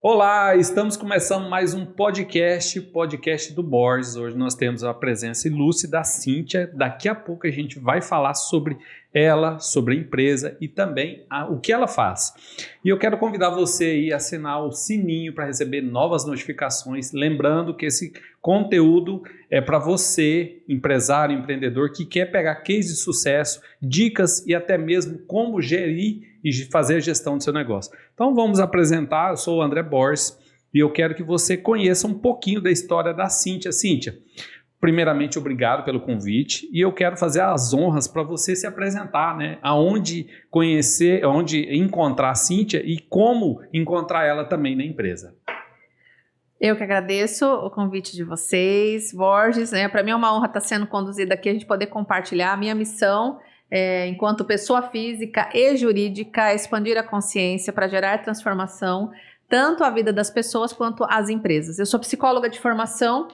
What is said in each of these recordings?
Olá, estamos começando mais um podcast do Borges. Hoje nós temos a presença ilustre da Cíntia. Daqui a pouco a gente vai falar sobre ela, sobre a empresa e também o que ela faz. E eu quero convidar você aí a assinar o sininho para receber novas notificações. Lembrando que esse conteúdo é para você, empresário, empreendedor, que quer pegar case de sucesso, dicas e até mesmo como gerir e fazer a gestão do seu negócio. Então vamos apresentar, eu sou o André Borges e eu quero que você conheça um pouquinho da história da Cíntia. Cíntia, primeiramente obrigado pelo convite e eu quero fazer as honras para você se apresentar, né? Aonde conhecer, onde encontrar a Cíntia e como encontrar ela também na empresa. Eu que agradeço o convite de vocês, Borges, né? Para mim é uma honra estar sendo conduzida aqui, a gente poder compartilhar a minha missão enquanto pessoa física e jurídica, expandir a consciência para gerar transformação, tanto a vida das pessoas quanto as empresas. Eu sou psicóloga de formação.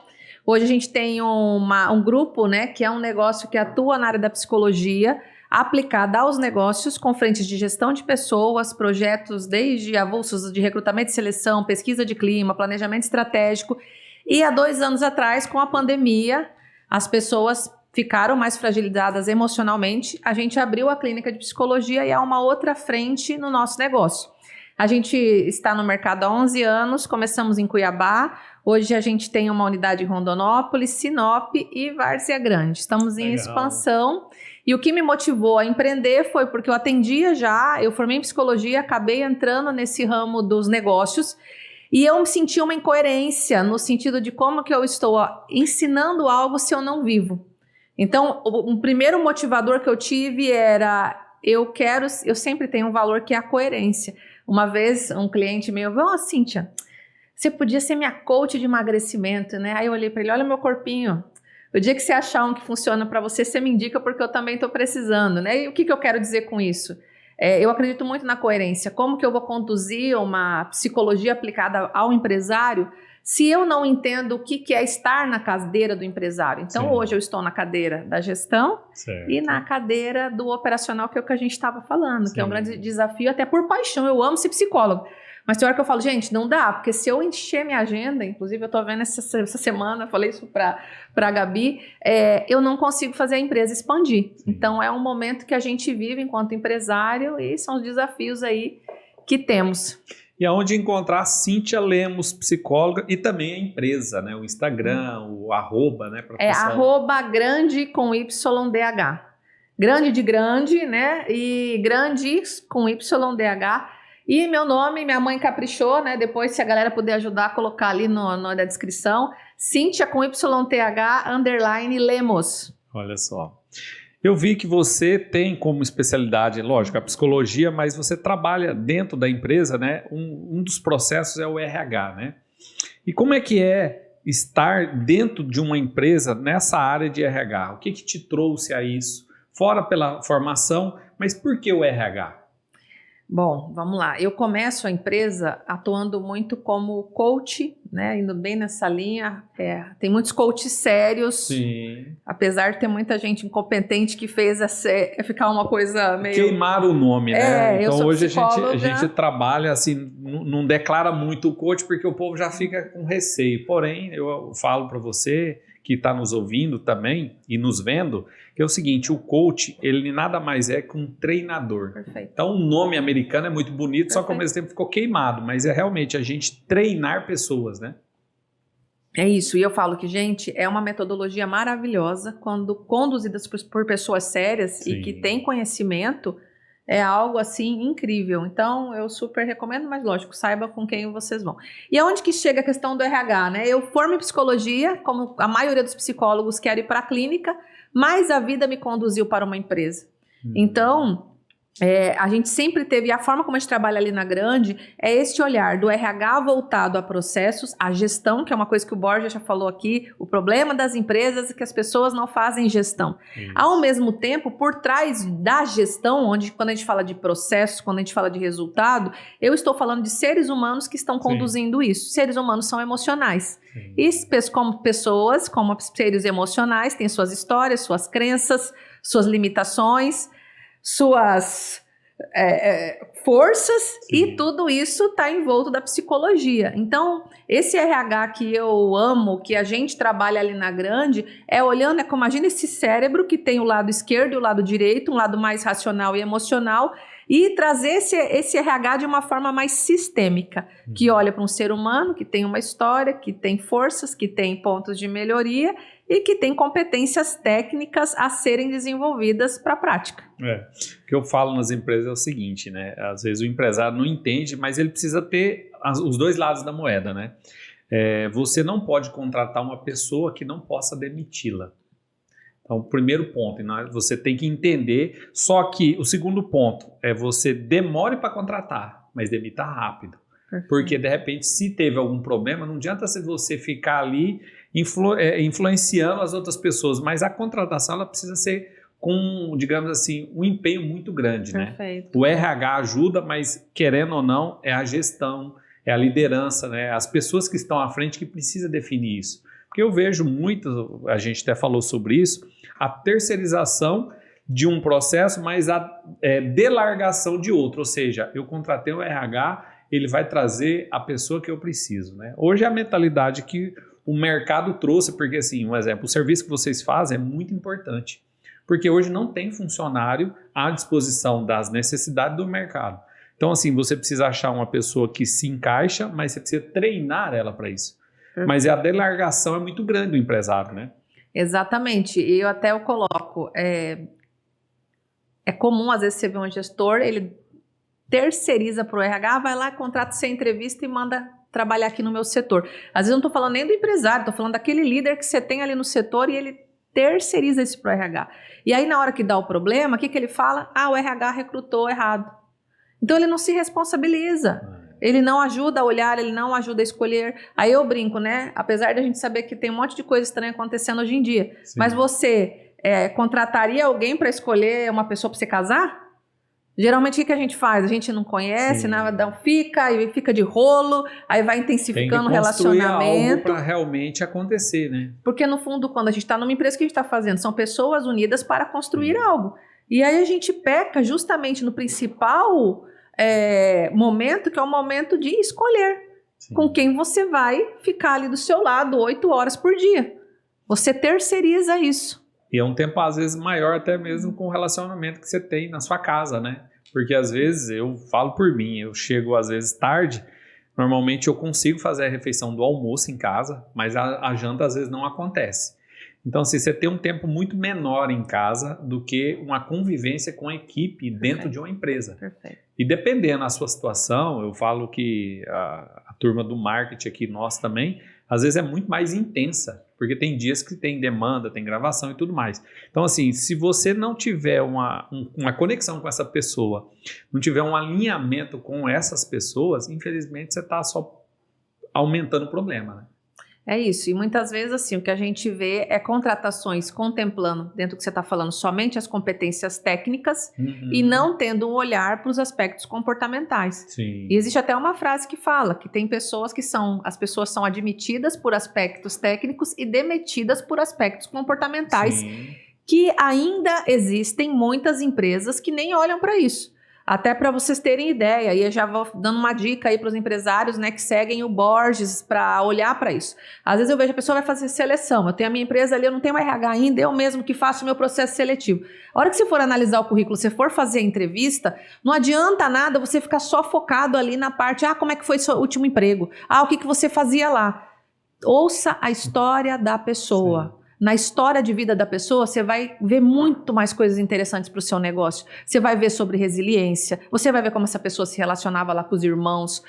Hoje a gente tem um grupo, né, que é um negócio que atua na área da psicologia, aplicada aos negócios com frentes de gestão de pessoas, projetos desde avulsos de recrutamento e seleção, pesquisa de clima, planejamento estratégico. E há 2 anos atrás, com a pandemia, as pessoas ficaram mais fragilizadas emocionalmente. A gente abriu a clínica de psicologia e há uma outra frente no nosso negócio. A gente está no mercado há 11 anos, começamos em Cuiabá. Hoje a gente tem uma unidade em Rondonópolis, Sinop e Várzea Grande. Estamos em expansão. E o que me motivou a empreender foi porque eu atendia já, eu formei em psicologia, acabei entrando nesse ramo dos negócios e eu me senti uma incoerência no sentido de como que eu estou ensinando algo se eu não vivo. Então, um primeiro motivador que eu tive era, eu sempre tenho um valor que é a coerência. Uma vez um cliente meu falou, Cíntia, você podia ser minha coach de emagrecimento, né? Aí eu olhei para ele, olha meu corpinho. O dia que você achar um que funciona para você, você me indica porque eu também estou precisando, né? E o que eu quero dizer com isso? Eu acredito muito na coerência. Como que eu vou conduzir uma psicologia aplicada ao empresário se eu não entendo o que é estar na cadeira do empresário? Então, Sim. Hoje eu estou na cadeira da gestão e na cadeira do operacional, que é o que a gente estava falando, Sim. Que é um grande desafio, até por paixão. Eu amo ser psicólogo. Mas tem hora que eu falo, gente, não dá, porque se eu encher minha agenda, inclusive eu estou vendo essa semana, falei isso para a Gabi, eu não consigo fazer a empresa expandir. Sim. Então é um momento que a gente vive enquanto empresário e são os desafios aí que temos. E aonde encontrar a Cíntia Lemos, psicóloga, e também a empresa, né? O Instagram, o arroba, né? Arroba grande com YDH. Grande de grande, né? E grandes com YDH. E meu nome, minha mãe caprichou, né? Depois, se a galera puder ajudar, colocar ali na descrição. Cíntia com YTH _ Lemos. Olha só. Eu vi que você tem como especialidade, lógico, a psicologia, mas você trabalha dentro da empresa, né? Um dos processos é o RH, né? E como é que é estar dentro de uma empresa nessa área de RH? O que te trouxe a isso? Fora pela formação, mas por que o RH? Bom, vamos lá. Eu começo a empresa atuando muito como coach, né? Indo bem nessa linha. Tem muitos coaches sérios, Sim. Apesar de ter muita gente incompetente que fez ficar uma coisa meio... Queimar o nome, né? Então hoje psicóloga. a gente trabalha assim, não declara muito o coach porque o povo já fica com receio. Porém, eu falo para você que está nos ouvindo também e nos vendo, que é o seguinte, o coach, ele nada mais é que um treinador. Perfeito. Então o nome americano é muito bonito, Perfeito. Só que ao mesmo tempo ficou queimado, mas é realmente a gente treinar pessoas, né? É isso, e eu falo que, gente, é uma metodologia maravilhosa, quando conduzidas por pessoas sérias Sim. E que têm conhecimento, é algo assim incrível. Então eu super recomendo, mas lógico, saiba com quem vocês vão. E aonde que chega a questão do RH, né? Eu formo em psicologia, como a maioria dos psicólogos quer ir para a clínica, mas a vida me conduziu para uma empresa. Então, a gente sempre teve, a forma como a gente trabalha ali na Grande, é este olhar do RH voltado a processos, a gestão, que é uma coisa que o Borges já falou aqui, o problema das empresas é que as pessoas não fazem gestão. Isso. Ao mesmo tempo, por trás da gestão, onde quando a gente fala de processos, quando a gente fala de resultado, eu estou falando de seres humanos que estão conduzindo Sim. Isso. Seres humanos são emocionais. Sim. E como pessoas, como seres emocionais, têm suas histórias, suas crenças, suas limitações, suas forças, Sim. e tudo isso está envolto da psicologia. Então, esse RH que eu amo, que a gente trabalha ali na Grande, olhando, como imagina esse cérebro que tem o lado esquerdo e o lado direito, um lado mais racional e emocional, e trazer esse RH de uma forma mais sistêmica, que olha para um ser humano que tem uma história, que tem forças, que tem pontos de melhoria e que tem competências técnicas a serem desenvolvidas para a prática. O que eu falo nas empresas é o seguinte, né? Às vezes o empresário não entende, mas ele precisa ter os dois lados da moeda, né? Você não pode contratar uma pessoa que não possa demiti-la. Então, o primeiro ponto, né? Você tem que entender, só que o segundo ponto é você demore para contratar, mas demita rápido. Porque, de repente, se teve algum problema, não adianta você ficar ali influenciando as outras pessoas, mas a contratação ela precisa ser com, digamos assim, um empenho muito grande, né? O RH ajuda, mas, querendo ou não, é a gestão, é a liderança, né? As pessoas que estão à frente que precisam definir isso. Porque eu vejo muito, a gente até falou sobre isso, a terceirização de um processo, mas a delargação de outro. Ou seja, eu contratei o RH, ele vai trazer a pessoa que eu preciso, né? Hoje é a mentalidade que o mercado trouxe, porque assim, um exemplo, o serviço que vocês fazem é muito importante, porque hoje não tem funcionário à disposição das necessidades do mercado. Então assim, você precisa achar uma pessoa que se encaixa, mas você precisa treinar ela para isso. Mas a delargação é muito grande do empresário, né? Exatamente, e eu coloco, é comum às vezes você vê um gestor, ele terceiriza para o RH, vai lá, contrata sem entrevista e manda trabalhar aqui no meu setor. Às vezes eu não estou falando nem do empresário, estou falando daquele líder que você tem ali no setor e ele terceiriza isso para o RH. E aí na hora que dá o problema, o que ele fala? O RH recrutou errado. Então ele não se responsabiliza. Ele não ajuda a olhar, ele não ajuda a escolher. Aí eu brinco, né? Apesar de a gente saber que tem um monte de coisa estranha acontecendo hoje em dia. Sim. Mas você contrataria alguém para escolher uma pessoa para você casar? Geralmente o que a gente faz? A gente não conhece, nada, fica de rolo, aí vai intensificando o relacionamento. Tem que construir algo para realmente acontecer, né? Porque no fundo, quando a gente está numa empresa, o que a gente está fazendo? São pessoas unidas para construir algo. E aí a gente peca justamente no principal momento, que é o momento de escolher com quem você vai ficar ali do seu lado 8 horas por dia. Você terceiriza isso. E é um tempo, às vezes, maior até mesmo com o relacionamento que você tem na sua casa, né? Porque, às vezes, eu falo por mim, eu chego, às vezes, tarde, normalmente eu consigo fazer a refeição do almoço em casa, mas a janta, às vezes, não acontece. Então, assim, você tem um tempo muito menor em casa do que uma convivência com a equipe dentro de uma empresa. Perfeito. E dependendo da sua situação, eu falo que a turma do marketing aqui, nós também, às vezes é muito mais intensa, porque tem dias que tem demanda, tem gravação e tudo mais. Então, assim, se você não tiver uma conexão com essa pessoa, não tiver um alinhamento com essas pessoas, infelizmente você está só aumentando o problema, né? É isso, e muitas vezes assim, o que a gente vê é contratações contemplando, dentro do que você está falando, somente as competências técnicas e não tendo um olhar para os aspectos comportamentais. Sim. E existe até uma frase que fala que tem pessoas as pessoas são admitidas por aspectos técnicos e demitidas por aspectos comportamentais, que ainda existem muitas empresas que nem olham para isso. Até para vocês terem ideia, e eu já vou dando uma dica aí para os empresários, né, que seguem o Borges para olhar para isso. Às vezes eu vejo a pessoa vai fazer seleção, eu tenho a minha empresa ali, eu não tenho RH ainda, eu mesmo que faço o meu processo seletivo. A hora que você for analisar o currículo, você for fazer a entrevista, não adianta nada você ficar só focado ali na parte, como é que foi seu último emprego? O que você fazia lá? Ouça a história da pessoa. Sim. Na história de vida da pessoa, você vai ver muito mais coisas interessantes para o seu negócio. Você vai ver sobre resiliência, você vai ver como essa pessoa se relacionava lá com os irmãos,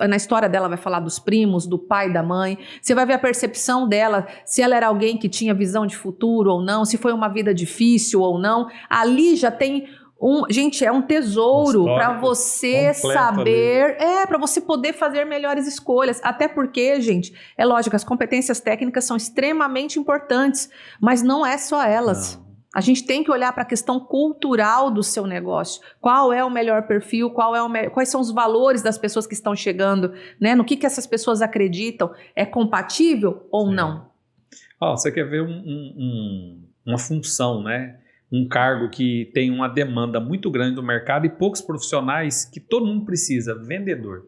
na história dela vai falar dos primos, do pai, da mãe. Você vai ver a percepção dela, se ela era alguém que tinha visão de futuro ou não, se foi uma vida difícil ou não. Ali já tem... Gente, é um tesouro para você saber, para você poder fazer melhores escolhas. Até porque, gente, é lógico, as competências técnicas são extremamente importantes, mas não é só elas. Não. A gente tem que olhar para a questão cultural do seu negócio. Qual é o melhor perfil, quais são os valores das pessoas que estão chegando, né? No que essas pessoas acreditam? É compatível ou não? Você quer ver uma função, né? um cargo que tem uma demanda muito grande do mercado e poucos profissionais que todo mundo precisa, vendedor.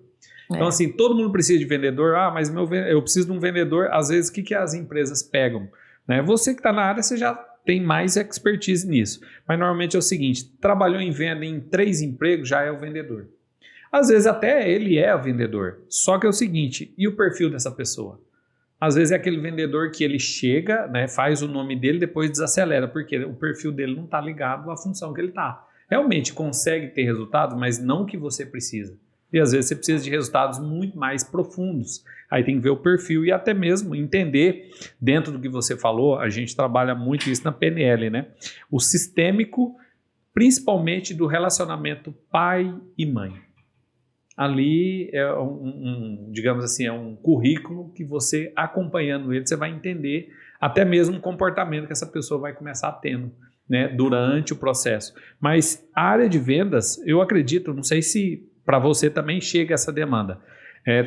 Então, assim, todo mundo precisa de vendedor. Mas eu preciso de um vendedor. Às vezes, o que as empresas pegam? Né? Você que está na área, você já tem mais expertise nisso. Mas, normalmente, é o seguinte, trabalhou em venda em 3 empregos, já é o vendedor. Às vezes, até ele é o vendedor. Só que é o seguinte, e o perfil dessa pessoa? Às vezes, é aquele vendedor que ele chega, né, faz o nome dele, depois desacelera, porque o perfil dele não está ligado à função que ele está. Realmente, consegue ter resultados, mas não o que você precisa. E às vezes você precisa de resultados muito mais profundos. Aí tem que ver o perfil e até mesmo entender, dentro do que você falou, a gente trabalha muito isso na PNL, né? O sistêmico, principalmente do relacionamento pai e mãe. Ali é digamos assim, é um currículo que você, acompanhando ele, você vai entender até mesmo o comportamento que essa pessoa vai começar tendo, né, durante o processo. Mas a área de vendas, eu acredito, não sei se para você também chega essa demanda.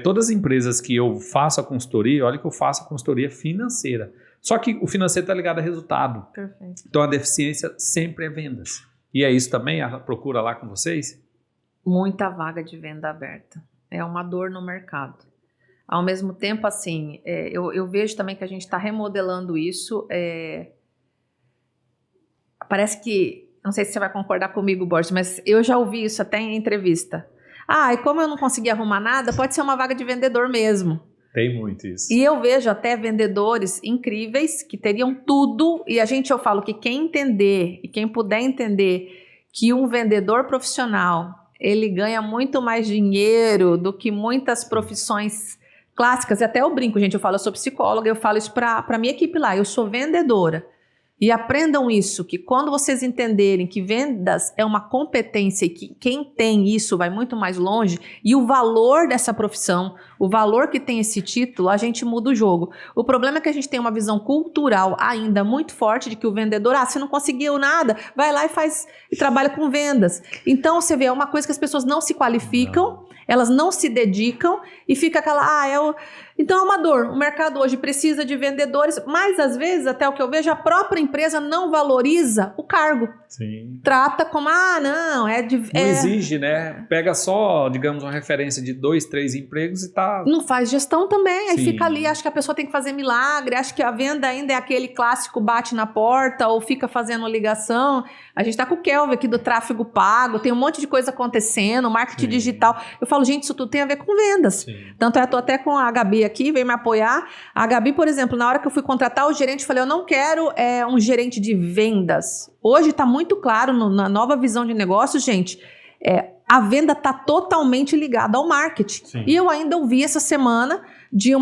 Todas as empresas que eu faço a consultoria, olha que eu faço a consultoria financeira. Só que o financeiro está ligado a resultado. Perfeito. Então a deficiência sempre é vendas. E é isso também, a procura lá com vocês? Muita vaga de venda aberta. É uma dor no mercado. Ao mesmo tempo, assim, eu vejo também que a gente está remodelando isso. Parece que, não sei se você vai concordar comigo, Borges, mas eu já ouvi isso até em entrevista. E como eu não consegui arrumar nada, pode ser uma vaga de vendedor mesmo. Tem muito isso. E eu vejo até vendedores incríveis que teriam tudo, e eu falo que quem entender e quem puder entender que um vendedor profissional, ele ganha muito mais dinheiro do que muitas profissões clássicas. E até eu brinco, gente, eu sou psicóloga, eu falo isso para minha equipe lá, eu sou vendedora. E aprendam isso, que quando vocês entenderem que vendas é uma competência e que quem tem isso vai muito mais longe, e o valor dessa profissão, o valor que tem esse título, a gente muda o jogo. O problema é que a gente tem uma visão cultural ainda muito forte de que o vendedor, se não conseguiu nada, vai lá e trabalha com vendas. Então, você vê, é uma coisa que as pessoas não se qualificam, elas não se dedicam e fica aquela, Então é uma dor. O mercado hoje precisa de vendedores, mas às vezes, até o que eu vejo, a própria empresa não valoriza o cargo. Sim. Trata como, não exige, né? Pega só, digamos, uma referência de 2, 3 empregos e tá... Não faz gestão também, aí Sim. fica ali, acha que a pessoa tem que fazer milagre, acha que a venda ainda é aquele clássico bate na porta ou fica fazendo ligação. A gente tá com o Kelvin aqui do tráfego pago, tem um monte de coisa acontecendo, marketing digital. Eu falo, gente, isso tudo tem a ver com vendas. Sim. Tanto eu tô até com a Gabi aqui, veio me apoiar. A Gabi, por exemplo, na hora que eu fui contratar o gerente, eu falei, eu não quero um gerente de vendas. Hoje está muito claro na nova visão de negócio, gente, a venda está totalmente ligada ao marketing. Sim. E eu ainda ouvi essa semana de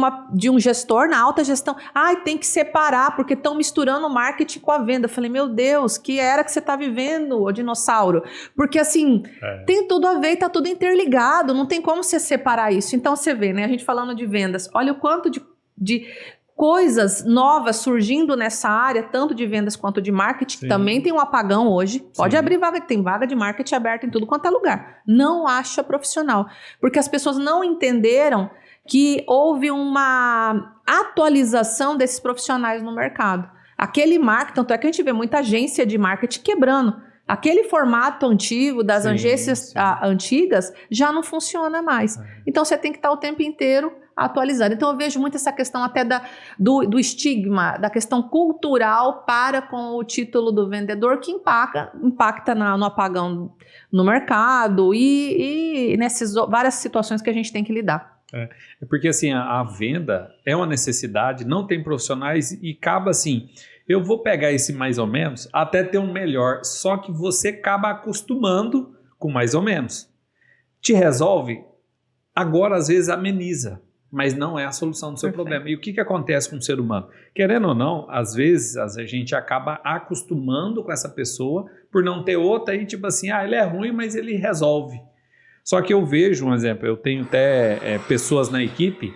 um gestor na alta gestão, tem que separar, porque estão misturando o marketing com a venda. Eu falei, meu Deus, que era que você está vivendo, ô dinossauro? Porque assim, tem tudo a ver e está tudo interligado, não tem como você separar isso. Então você vê, né, a gente falando de vendas, olha o quanto de coisas novas surgindo nessa área, tanto de vendas quanto de marketing. Sim. Também tem um apagão hoje. Pode abrir vaga, tem vaga de marketing aberta em tudo quanto é lugar. Não acha profissional. Porque as pessoas não entenderam que houve uma atualização desses profissionais no mercado. Aquele marketing, tanto é que a gente vê muita agência de marketing quebrando. Aquele formato antigo das agências antigas já não funciona mais. Então você tem que estar o tempo inteiro atualizado. Então eu vejo muito essa questão até do estigma, da questão cultural para com o título do vendedor, que impacta no apagão no mercado e nessas várias situações que a gente tem que lidar. Porque assim, a venda é uma necessidade, não tem profissionais e acaba assim, eu vou pegar esse mais ou menos até ter um melhor, só que você acaba acostumando com mais ou menos. Te resolve, agora às vezes ameniza, mas não é a solução do seu problema. E o que acontece com o ser humano? Querendo ou não, às vezes a gente acaba acostumando com essa pessoa por não ter outra e tipo assim, ele é ruim, mas ele resolve. Só que eu vejo, um exemplo, eu tenho até pessoas na equipe,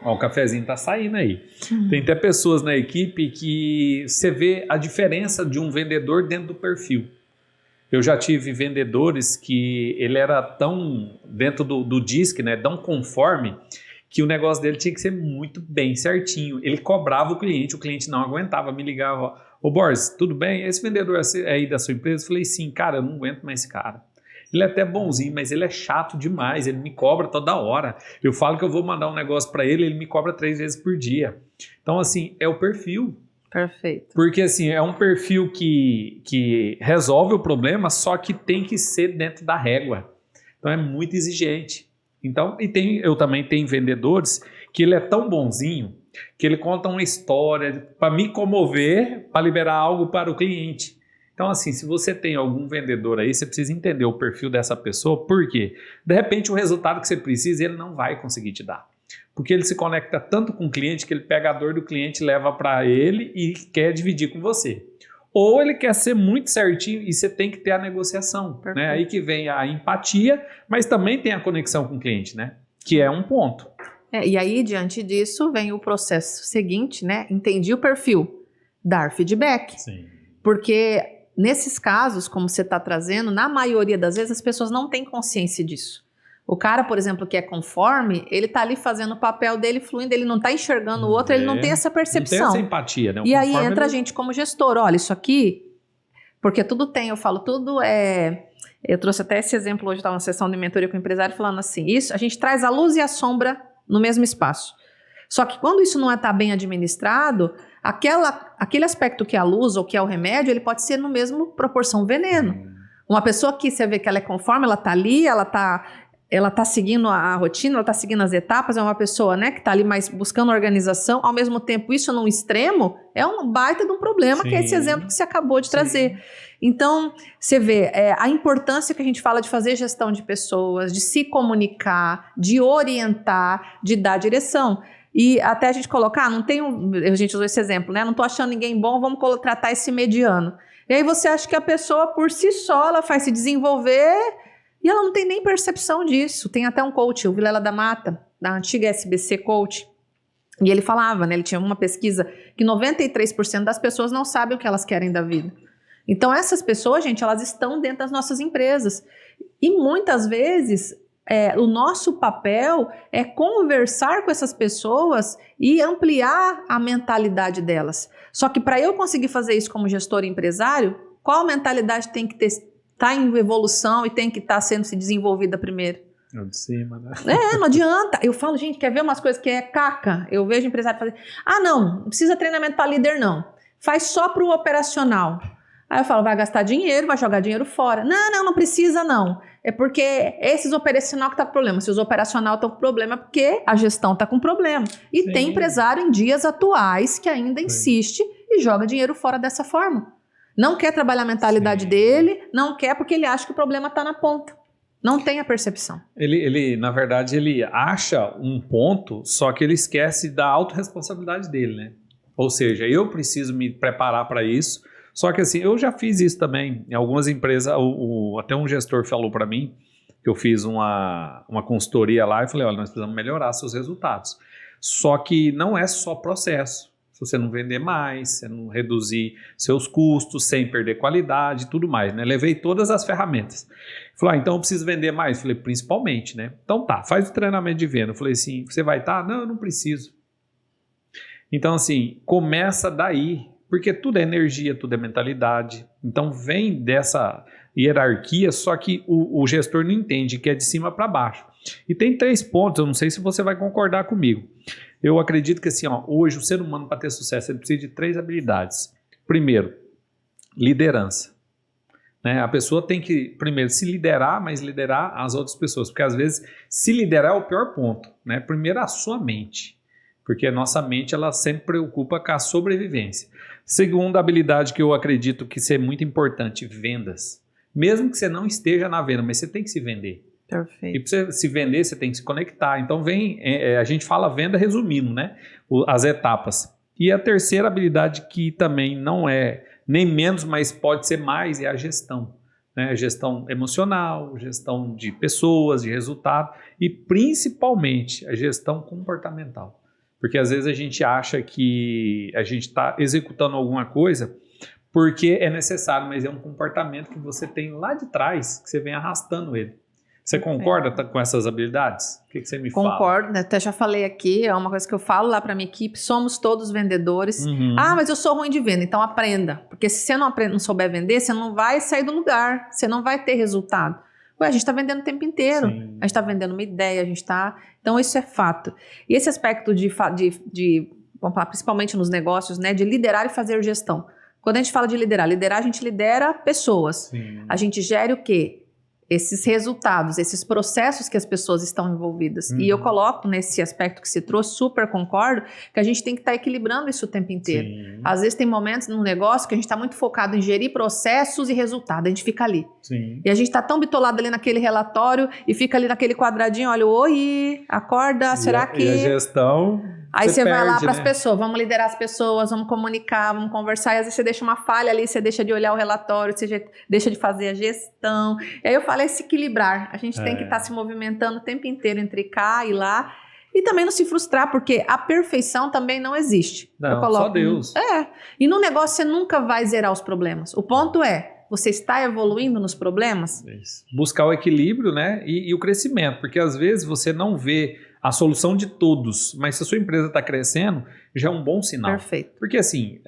o cafezinho tá saindo aí, tem até pessoas na equipe que você vê a diferença de um vendedor dentro do perfil. Eu já tive vendedores que ele era tão, dentro do DISC, né, tão conforme, que o negócio dele tinha que ser muito bem certinho. Ele cobrava o cliente não aguentava, me ligava, ô Boris, tudo bem? Esse vendedor aí da sua empresa? Eu falei, sim, cara, eu não aguento mais esse cara. Ele é até bonzinho, mas ele é chato demais, ele me cobra toda hora. Eu falo que eu vou mandar um negócio para ele, ele me cobra 3 vezes por dia. Então, assim, é o perfil. Perfeito. Porque, assim, é um perfil que resolve o problema, só que tem que ser dentro da régua. Então, é muito exigente. Então, eu também tenho vendedores que ele é tão bonzinho que ele conta uma história para me comover, para liberar algo para o cliente. Então, assim, se você tem algum vendedor aí, você precisa entender o perfil dessa pessoa, porque, de repente, o resultado que você precisa, ele não vai conseguir te dar. Porque ele se conecta tanto com o cliente que ele pega a dor do cliente, leva para ele e quer dividir com você. Ou ele quer ser muito certinho e você tem que ter a negociação, né? Aí que vem a empatia, mas também tem a conexão com o cliente, né? Que é um ponto. E aí, diante disso, vem o processo seguinte, né? Entendi o perfil, dar feedback. Sim. Porque nesses casos, como você está trazendo, na maioria das vezes as pessoas não têm consciência disso. O cara, por exemplo, que é conforme, ele está ali fazendo o papel dele fluindo, ele não está enxergando o outro, ele não tem essa percepção. Não tem essa empatia, né? E aí entra a gente como gestor, olha, isso aqui, porque tudo tem, eu falo, tudo é... Eu trouxe até esse exemplo hoje, estava numa sessão de mentoria com o empresário, falando assim, isso, a gente traz a luz e a sombra no mesmo espaço. Só que quando isso não está bem administrado, aquele aspecto que é a luz ou que é o remédio, ele pode ser no mesmo proporção veneno. Uma pessoa que você vê que ela é conforme, ela está ali, ela tá seguindo a rotina, ela está seguindo as etapas, é uma pessoa, né, que está ali mais buscando organização, ao mesmo tempo isso num extremo é um baita de um problema, que é esse exemplo que você acabou de trazer. Então, você vê a importância que a gente fala de fazer gestão de pessoas, de se comunicar, de orientar, de dar direção. E até a gente colocar, a gente usou esse exemplo, né? Não estou achando ninguém bom, vamos tratar esse mediano. E aí você acha que a pessoa por si só, ela faz se desenvolver e ela não tem nem percepção disso. Tem até um coach, o Vilela da Mata, da antiga SBC Coach, e ele falava, né? Ele tinha uma pesquisa que 93% das pessoas não sabem o que elas querem da vida. Então essas pessoas, gente, elas estão dentro das nossas empresas. E muitas vezes... o nosso papel é conversar com essas pessoas e ampliar a mentalidade delas. Só que para eu conseguir fazer isso como gestor e empresário, qual mentalidade tem que estar em evolução e tem que estar sendo se desenvolvida primeiro? É de cima, né? Não adianta. Eu falo, gente, quer ver umas coisas que é caca? Eu vejo empresário fazer, não precisa treinamento para líder não. Faz só para o operacional. Aí eu falo, vai gastar dinheiro, vai jogar dinheiro fora. Não precisa não. É porque esses operacional que tá com problema. Se os operacional estão com problema, é porque a gestão tá com problema. E tem empresário em dias atuais que ainda insiste e joga dinheiro fora dessa forma. Não quer trabalhar a mentalidade dele, não quer porque ele acha que o problema tá na ponta. Não tem a percepção. Ele, na verdade, ele acha um ponto, só que ele esquece da autorresponsabilidade dele, né? Ou seja, eu preciso me preparar para isso. Só que assim, eu já fiz isso também em algumas empresas, até um gestor falou para mim, que eu fiz uma consultoria lá e falei, olha, nós precisamos melhorar seus resultados. Só que não é só processo, se você não vender mais, você não reduzir seus custos sem perder qualidade e tudo mais, né? Levei todas as ferramentas. Falei, então eu preciso vender mais? Falei, principalmente, né? Então tá, faz o treinamento de venda. Eu falei assim, você vai estar? Não, eu não preciso. Então assim, começa daí. Porque tudo é energia, tudo é mentalidade. Então vem dessa hierarquia, só que o gestor não entende que é de cima para baixo. E tem 3 pontos, eu não sei se você vai concordar comigo. Eu acredito que assim, hoje o ser humano para ter sucesso ele precisa de 3 habilidades. Primeiro, liderança. Né? A pessoa tem que, primeiro, se liderar, mas liderar as outras pessoas. Porque às vezes se liderar é o pior ponto. Né? Primeiro a sua mente. Porque a nossa mente ela sempre preocupa com a sobrevivência. Segunda habilidade que eu acredito que é muito importante, vendas. Mesmo que você não esteja na venda, mas você tem que se vender. Perfeito. E para você se vender, você tem que se conectar. Então a gente fala venda resumindo, né? As etapas. E a terceira habilidade que também não é nem menos, mas pode ser mais, é a gestão. Né? Gestão emocional, gestão de pessoas, de resultado e principalmente a gestão comportamental. Porque às vezes a gente acha que a gente está executando alguma coisa porque é necessário, mas é um comportamento que você tem lá de trás, que você vem arrastando ele. Você concorda com essas habilidades? O que você me fala? Concordo, né? Até já falei aqui, é uma coisa que eu falo lá para minha equipe, somos todos vendedores. Ah, mas eu sou ruim de venda, então aprenda. Porque se você não souber vender, você não vai sair do lugar, você não vai ter resultado. Ué, a gente está vendendo o tempo inteiro, a gente está vendendo uma ideia, a gente está... Então isso é fato. E esse aspecto de vamos falar, principalmente nos negócios, né, de liderar e fazer gestão. Quando a gente fala de liderar, a gente lidera pessoas. Sim. A gente gera o quê? Esses resultados, esses processos que as pessoas estão envolvidas. E eu coloco nesse aspecto que você trouxe, super concordo, que a gente tem que estar equilibrando isso o tempo inteiro. Sim. Às vezes tem momentos no negócio que a gente está muito focado em gerir processos e resultado, a gente fica ali. Sim. E a gente está tão bitolado ali naquele relatório e fica ali naquele quadradinho, olha, oi, acorda, será que... E a gestão... Aí você vai lá para as né? pessoas, vamos liderar as pessoas, vamos comunicar, vamos conversar, e às vezes você deixa uma falha ali, você deixa de olhar o relatório, você deixa de fazer a gestão. E aí eu falo, é se equilibrar. A gente tem que estar se movimentando o tempo inteiro entre cá e lá. E também não se frustrar, porque a perfeição também não existe. Não, só Deus. E no negócio você nunca vai zerar os problemas. O ponto é, você está evoluindo nos problemas? Isso. Buscar o equilíbrio, né? E o crescimento, porque às vezes você não vê a solução de todos, mas se a sua empresa está crescendo, já é um bom sinal. Perfeito. Porque assim,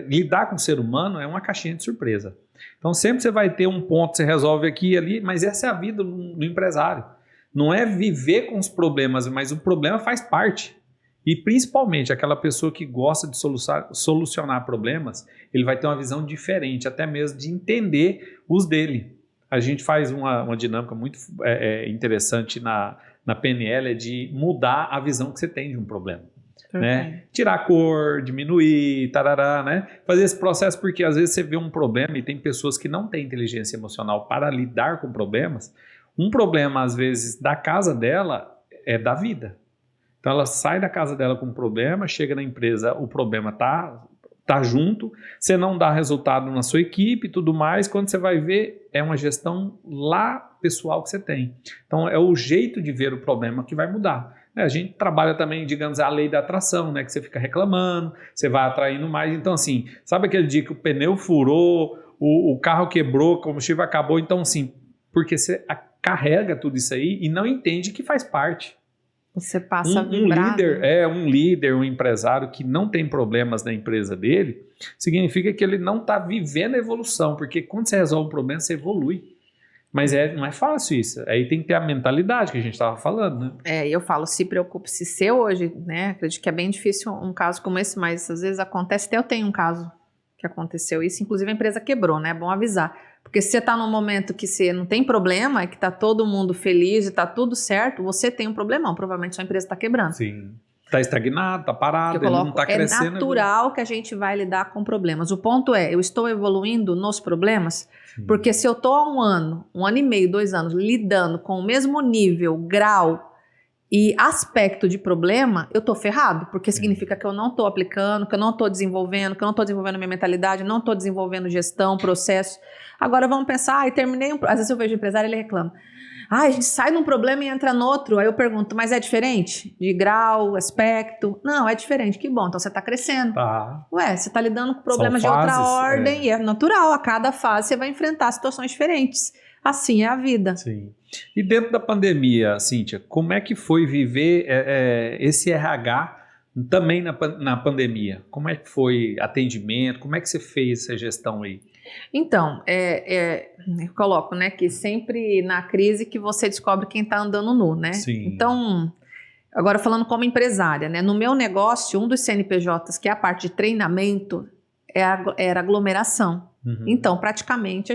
lidar com o ser humano é uma caixinha de surpresa. Então sempre você vai ter um ponto que você resolve aqui e ali, mas essa é a vida do empresário. Não é viver com os problemas, mas o problema faz parte. E principalmente aquela pessoa que gosta de solucionar problemas, ele vai ter uma visão diferente, até mesmo de entender os dele. A gente faz uma dinâmica muito interessante na PNL, é de mudar a visão que você tem de um problema. Né? Tirar a cor, diminuir, tarará, né? Fazer esse processo, porque às vezes você vê um problema e tem pessoas que não têm inteligência emocional para lidar com problemas. Um problema, às vezes, da casa dela é da vida. Então ela sai da casa dela com um problema, chega na empresa, o problema tá junto, você não dá resultado na sua equipe e tudo mais, quando você vai ver, é uma gestão lá pessoal que você tem. Então é o jeito de ver o problema que vai mudar. A gente trabalha também, digamos, a lei da atração, né? Que você fica reclamando, você vai atraindo mais. Então assim, sabe aquele dia que o pneu furou, o carro quebrou, o combustível acabou, então assim, porque você carrega tudo isso aí e não entende que faz parte. Você passa a vibrar. Um líder, um empresário que não tem problemas na empresa dele, significa que ele não está vivendo a evolução, porque quando você resolve um problema, você evolui. Mas não é fácil isso. Aí tem que ter a mentalidade que a gente estava falando, né? Eu falo, se preocupe se ser hoje, né? Acredito que é bem difícil um caso como esse, mas às vezes acontece. Até eu tenho um caso que aconteceu isso, inclusive a empresa quebrou, né? É bom avisar. Porque se você está num momento que você não tem problema, é que está todo mundo feliz e está tudo certo, você tem um problemão. Provavelmente sua empresa está quebrando. Não está estagnado, está parado, ele não está crescendo. É natural que a gente vai lidar com problemas. O ponto é, eu estou evoluindo nos problemas, porque se eu estou há um ano e meio, 2 anos, lidando com o mesmo nível, grau e aspecto de problema, eu estou ferrado, porque significa que eu não estou aplicando, que eu não estou desenvolvendo, que eu não estou desenvolvendo minha mentalidade, não estou desenvolvendo gestão, processo. Agora vamos pensar, terminei às vezes eu vejo o empresário, ele reclama. A gente sai num problema e entra no outro. Aí eu pergunto, mas é diferente? De grau, aspecto? Não, é diferente. Que bom, então você está crescendo. Ué, você está lidando com problemas de outra ordem e é natural. A cada fase você vai enfrentar situações diferentes. Assim é a vida. Sim. E dentro da pandemia, Cíntia, como é que foi viver esse RH também na pandemia? Como é que foi atendimento? Como é que você fez essa gestão aí? Então, eu coloco, né, que sempre na crise que você descobre quem está andando nu, né? Sim. Então, agora falando como empresária, né? No meu negócio, um dos CNPJs, que é a parte de treinamento, era aglomeração. Então, praticamente,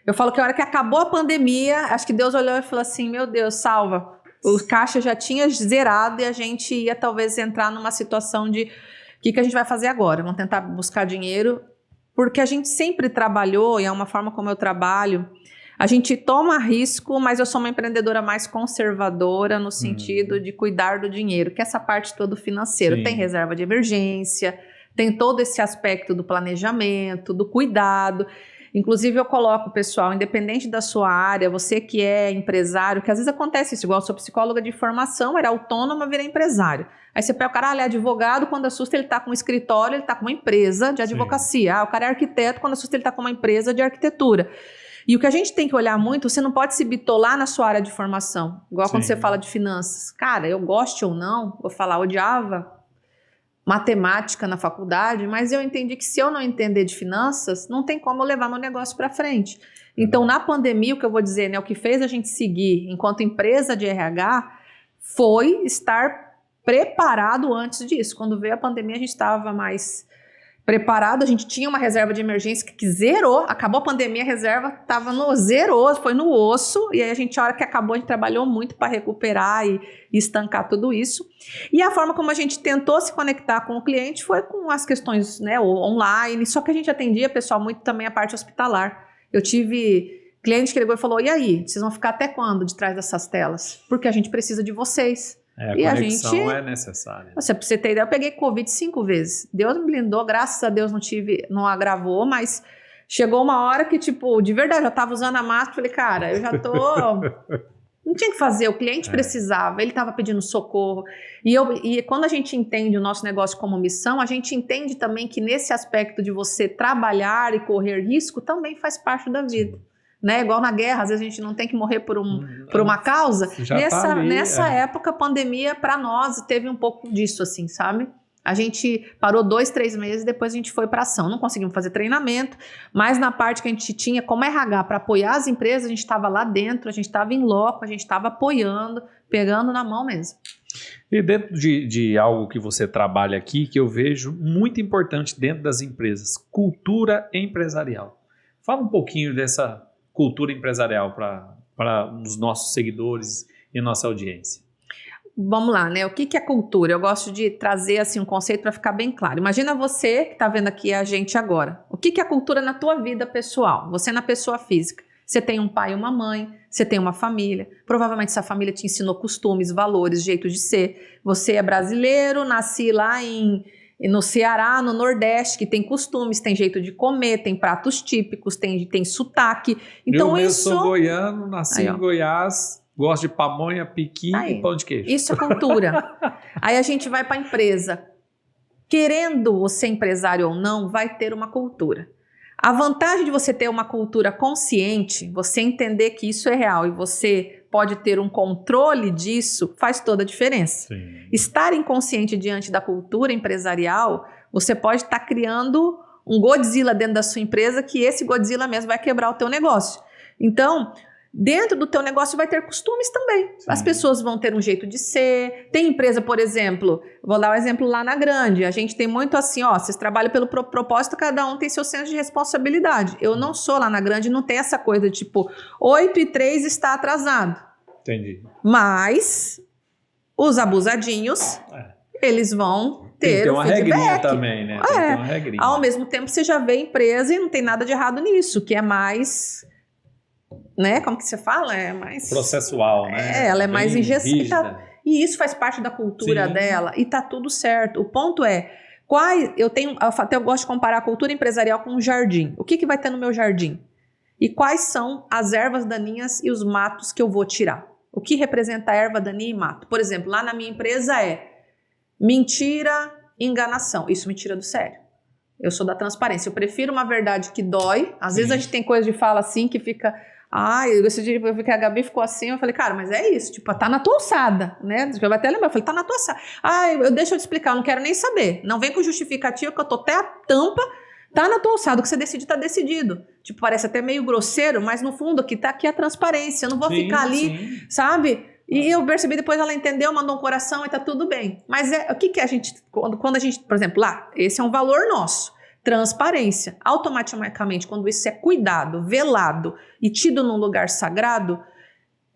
eu falo que a hora que acabou a pandemia, acho que Deus olhou e falou assim, meu Deus, salva. O caixa já tinha zerado e a gente ia talvez entrar numa situação de, o que a gente vai fazer agora? Vamos tentar buscar dinheiro. Porque a gente sempre trabalhou, e é uma forma como eu trabalho, a gente toma risco, mas eu sou uma empreendedora mais conservadora no sentido de cuidar do dinheiro, que é essa parte toda financeira. Sim. Tem reserva de emergência, tem todo esse aspecto do planejamento, do cuidado. Inclusive eu coloco, pessoal, independente da sua área, você que é empresário, que às vezes acontece isso, igual eu sou psicóloga de formação, era autônoma, virei empresário. Aí você pega o cara, ele é advogado, quando assusta ele está com um escritório, ele está com uma empresa de advocacia. O cara é arquiteto, quando assusta ele está com uma empresa de arquitetura. E o que a gente tem que olhar muito, você não pode se bitolar na sua área de formação. Igual quando Sim. você fala de finanças. Cara, eu gosto ou não, vou falar, odiava matemática na faculdade, mas eu entendi que se eu não entender de finanças, não tem como eu levar meu negócio para frente. Então, na pandemia, o que eu vou dizer, né, o que fez a gente seguir enquanto empresa de RH foi estar preparado antes disso. Quando veio a pandemia, a gente estava mais preparado, a gente tinha uma reserva de emergência que zerou, acabou a pandemia, a reserva estava zerou, foi no osso, e aí a hora que acabou, a gente trabalhou muito para recuperar e estancar tudo isso. E a forma como a gente tentou se conectar com o cliente foi com as questões, né, online, só que a gente atendia, pessoal, muito também a parte hospitalar. Eu tive cliente que ligou e falou, e aí, vocês vão ficar até quando de trás dessas telas? Porque a gente precisa de vocês. A e conexão é necessária. Pra você ter ideia, eu peguei Covid 5 vezes. Deus me blindou, graças a Deus não agravou, mas chegou uma hora que, tipo, de verdade, eu tava usando a máscara, falei, cara, eu já tô... Não tinha que fazer, o cliente precisava, ele tava pedindo socorro. E quando a gente entende o nosso negócio como missão, a gente entende também que nesse aspecto de você trabalhar e correr risco também faz parte da vida. Né? Igual na guerra, às vezes a gente não tem que morrer por uma causa. Nessa época, a pandemia, para nós, teve um pouco disso, assim, sabe? A gente parou 2, 3 meses, depois a gente foi para ação. Não conseguimos fazer treinamento, mas na parte que a gente tinha como RH para apoiar as empresas, a gente estava lá dentro, a gente estava em loco, a gente estava apoiando, pegando na mão mesmo. E dentro de algo que você trabalha aqui, que eu vejo muito importante dentro das empresas, cultura empresarial. Fala um pouquinho dessa cultura empresarial para os nossos seguidores e nossa audiência. Vamos lá, né? O que é cultura? Eu gosto de trazer assim um conceito para ficar bem claro. Imagina você que está vendo aqui a gente agora. O que é cultura na tua vida pessoal? Você na pessoa física. Você tem um pai e uma mãe, você tem uma família. Provavelmente essa família te ensinou costumes, valores, jeito de ser. Você é brasileiro, nasci lá no Ceará, no Nordeste, que tem costumes, tem jeito de comer, tem pratos típicos, tem sotaque. Então eu sou goiano, nasci em Goiás, gosto de pamonha, piqui e pão de queijo. Isso é cultura. Aí a gente vai para a empresa. Querendo você empresário ou não, vai ter uma cultura. A vantagem de você ter uma cultura consciente, você entender que isso é real e você pode ter um controle disso, faz toda a diferença. Sim. Estar inconsciente diante da cultura empresarial, você pode estar criando um Godzilla dentro da sua empresa, que esse Godzilla mesmo vai quebrar o teu negócio. Então, dentro do teu negócio vai ter costumes também. Sim. As pessoas vão ter um jeito de ser. Tem empresa, por exemplo, vou dar um exemplo lá na Grande, a gente tem muito assim, vocês trabalham pelo propósito, cada um tem seu senso de responsabilidade. Eu não sou lá na Grande, não tem essa coisa de tipo, 8h03 está atrasado. Entendi. Mas os abusadinhos, eles vão ter uma regrinha também, né? Tem que ter uma regrinha. Ao mesmo tempo, você já vê a empresa e não tem nada de errado nisso, que é mais... Né? Como que você fala? É mais... processual, né? Ela é mais engessada. E isso faz parte da cultura dela e tá tudo certo. O ponto é, eu gosto de comparar a cultura empresarial com um jardim. O que vai ter no meu jardim? E quais são as ervas daninhas e os matos que eu vou tirar? O que representa erva daninha e mato? Por exemplo, lá na minha empresa é mentira, enganação. Isso me tira do sério. Eu sou da transparência. Eu prefiro uma verdade que dói. Às vezes a gente tem coisa de fala assim que fica... esse dia eu vi que a Gabi ficou assim, eu falei, cara, mas é isso, tipo, tá na tua alçada, né? Eu vou até lembrar, eu falei, tá na tua alçada. Deixa eu te explicar, eu não quero nem saber. Não vem com justificativa que eu tô até a tampa, tá na tua alçada, o que você decide tá decidido. Tipo, parece até meio grosseiro, mas no fundo aqui tá aqui a transparência, eu não vou ficar ali, sabe? E eu percebi, depois ela entendeu, mandou um coração e tá tudo bem. Mas o que a gente, quando a gente, por exemplo, lá, esse é um valor nosso. Transparência. Automaticamente, quando isso é cuidado, velado e tido num lugar sagrado,